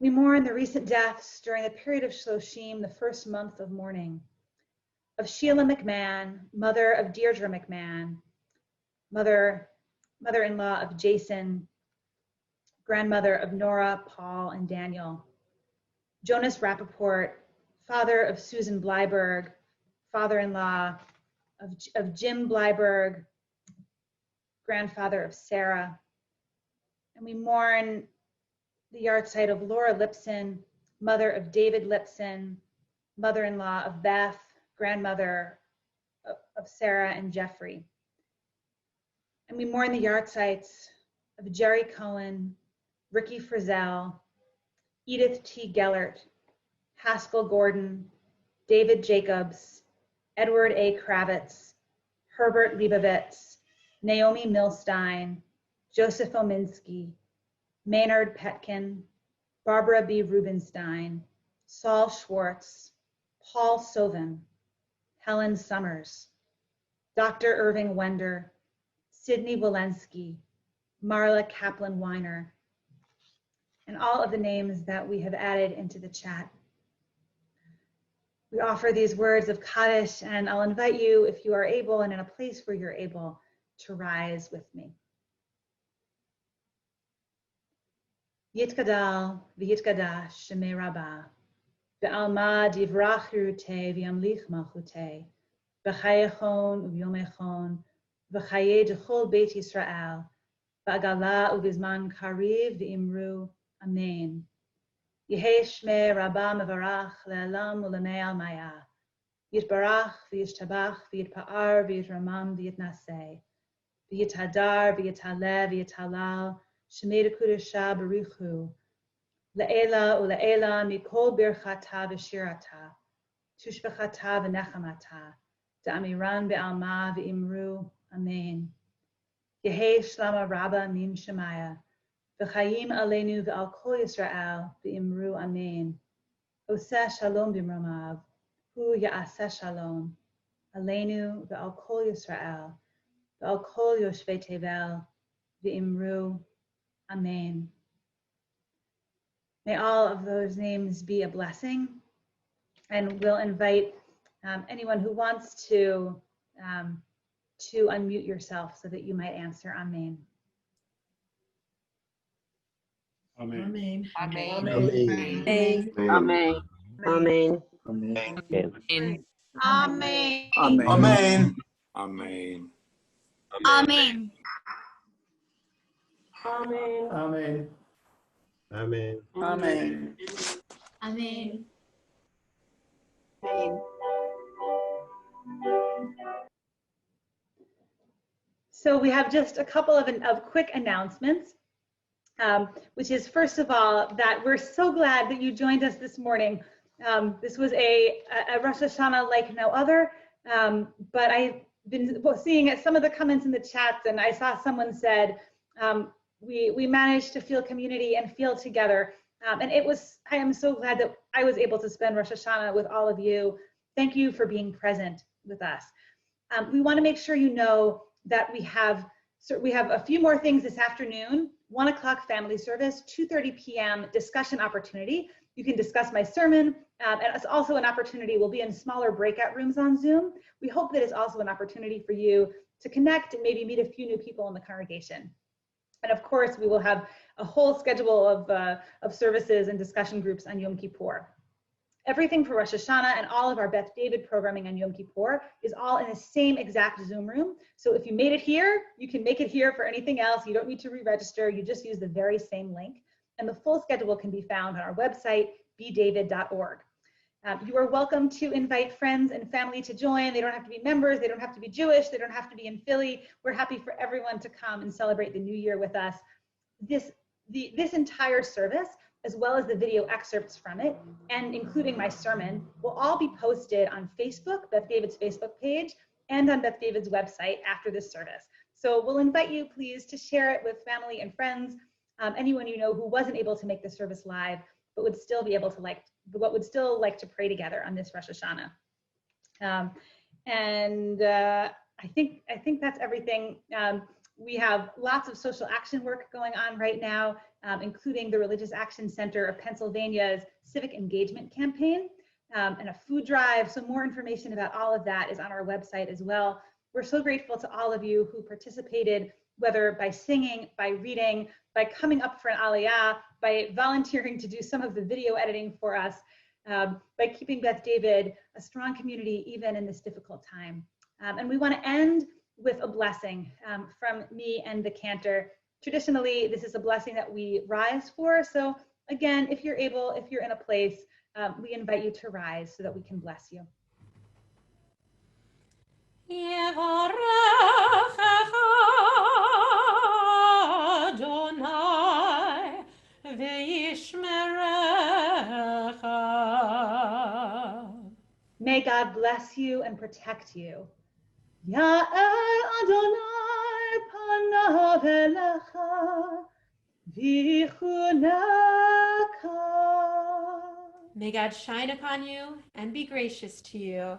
We mourn the recent deaths during the period of Shloshim, the first month of mourning, of Sheila McMahon, mother of Deirdre McMahon, mother-in-law of Jason, grandmother of Nora, Paul, and Daniel, Jonas Rappaport, father of Susan Bleiberg, father-in-law of Jim Bleiberg, grandfather of Sarah. And we mourn the yahrzeit of Laura Lipson, mother of David Lipson, mother-in-law of Beth, grandmother of Sarah and Jeffrey. And we mourn the yahrzeits of Jerry Cohen, Ricky Frizzell, Edith T. Gellert, Haskell Gordon, David Jacobs, Edward A. Kravitz, Herbert Leibovitz, Naomi Milstein, Joseph Ominsky, Maynard Petkin, Barbara B. Rubenstein, Saul Schwartz, Paul Sovin, Helen Summers, Dr. Irving Wender, Sidney Walensky, Marla Kaplan-Weiner, and all of the names that we have added into the chat. We offer these words of Kaddish, and I'll invite you, if you are able and in a place where you're able, to rise with me. Yitkadal v'yitkadash shemei Rabbah, ve'alma divrach hirutei v'yamlich malchutei, v'chayechon u'vyomechon, v'chaye d'chol beit Yisrael, v'agala u'bizman kariv v'imru, amen. Yehei shmei Rabbah mevarach le'elam u'lemei almaya, yitbarach v'yishtabach v'yitpa'ar v'yitramam v'yitnaseh, v'yithadar v'yithaleh v'yithalal, Shemei Kudusha Barichu, Le'ela u'le'ela mikol birchata v'shirata, tushbechata v'nechamata, da'amiran be'alma v'imru, amen. Yehei shlama rabba min shemaya, v'chayim aleinu v'al kol Yisrael v'imru, amen. Oseh shalom b'mramav, hu ya'aseh shalom, aleinu v'al kol Yisrael, v'al kol yoshvei tevel v'imru, amen. May all of those names be a blessing, and we'll invite anyone who wants to unmute yourself so that you might answer amen.
Amen.
Amen.
Amen.
Amen.
Amen.
Amen.
Amen.
Amen.
Amen.
Amen.
Amen.
Amen.
Amen.
Amen.
Amen.
So we have just a couple of quick announcements, which is, first of all, that we're so glad that you joined us this morning This was a Rosh Hashanah like no other, but I've been seeing some of the comments in the chats, and I saw someone said, we managed to feel community and feel together. And I am so glad that I was able to spend Rosh Hashanah with all of you. Thank you for being present with us. We want to make sure you know that we have a few more things this afternoon. 1 o'clock family service, 2:30 p.m. discussion opportunity. You can discuss my sermon, and it's also an opportunity. We'll be in smaller breakout rooms on Zoom. We hope that it's also an opportunity for you to connect and maybe meet a few new people in the congregation. And of course, we will have a whole schedule of services and discussion groups on Yom Kippur. Everything for Rosh Hashanah and all of our Beth David programming on Yom Kippur is all in the same exact Zoom room. So if you made it here, you can make it here for anything else. You don't need to re-register. You just use the very same link. And the full schedule can be found on our website, bdavid.org. You are welcome to invite friends and family to join. They don't have to be members. They don't have to be Jewish. They don't have to be in Philly. We're happy for everyone to come and celebrate the new year with us. This entire service, as well as the video excerpts from it, and including my sermon, will all be posted on Facebook, Beth David's Facebook page, and on Beth David's website after this service. So we'll invite you, please, to share it with family and friends, anyone you know who wasn't able to make the service live, but would still be able to like to pray together on this Rosh Hashanah. I think that's everything. We have lots of social action work going on right now, including the Religious Action Center of Pennsylvania's Civic Engagement Campaign and a food drive. So more information about all of that is on our website as well. We're so grateful to all of you who participated, whether by singing, by reading, by coming up for an aliyah, by volunteering to do some of the video editing for us, by keeping Beth David a strong community even in this difficult time. And we want to end with a blessing from me and the cantor. Traditionally, this is a blessing that we rise for. So again, if you're able, if you're in a place, we invite you to rise so that we can bless you.
Adonai v'yishmerecha.
May God bless you and protect you. Ya'er Adonai panav elecha v'chuneka.
May God shine upon you and be gracious to you.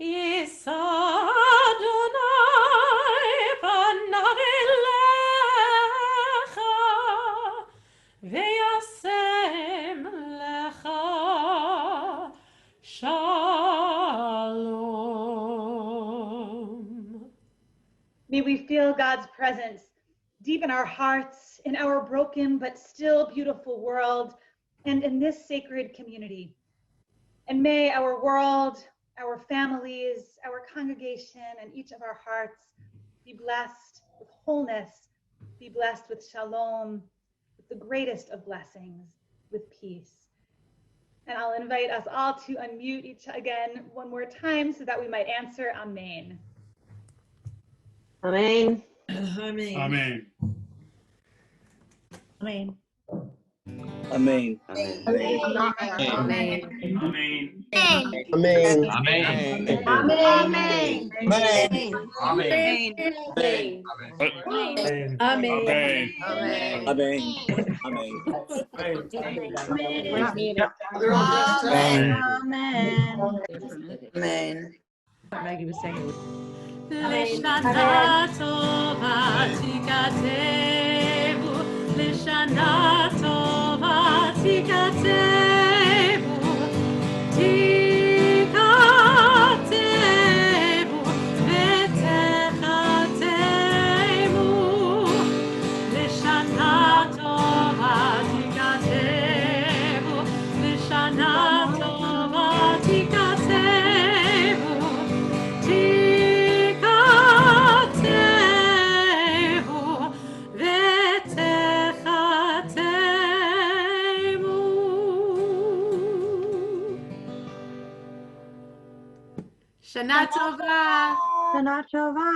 Yisa Adonai panav elecha v'yasem lecha shalom.
May we feel God's presence deep in our hearts, in our broken but still beautiful world, and in this sacred community. And may our world, our families, our congregation, and each of our hearts be blessed with wholeness, be blessed with shalom, with the greatest of blessings, with peace. And I'll invite us all to unmute each again one more time so that we might answer Amen.
Amen.
Amen.
Amen.
Amen.
Amen.
Amen.
Amen.
Amen.
Amen.
Amen.
Amen.
Maggie was saying.
Lishana tova tikatevu, Lishana tova tikatevu, tikatevu, vetechatemu. Lishana tova tikatevu, Lishana tova tikatevu, Shana Tova.
Shana Tova.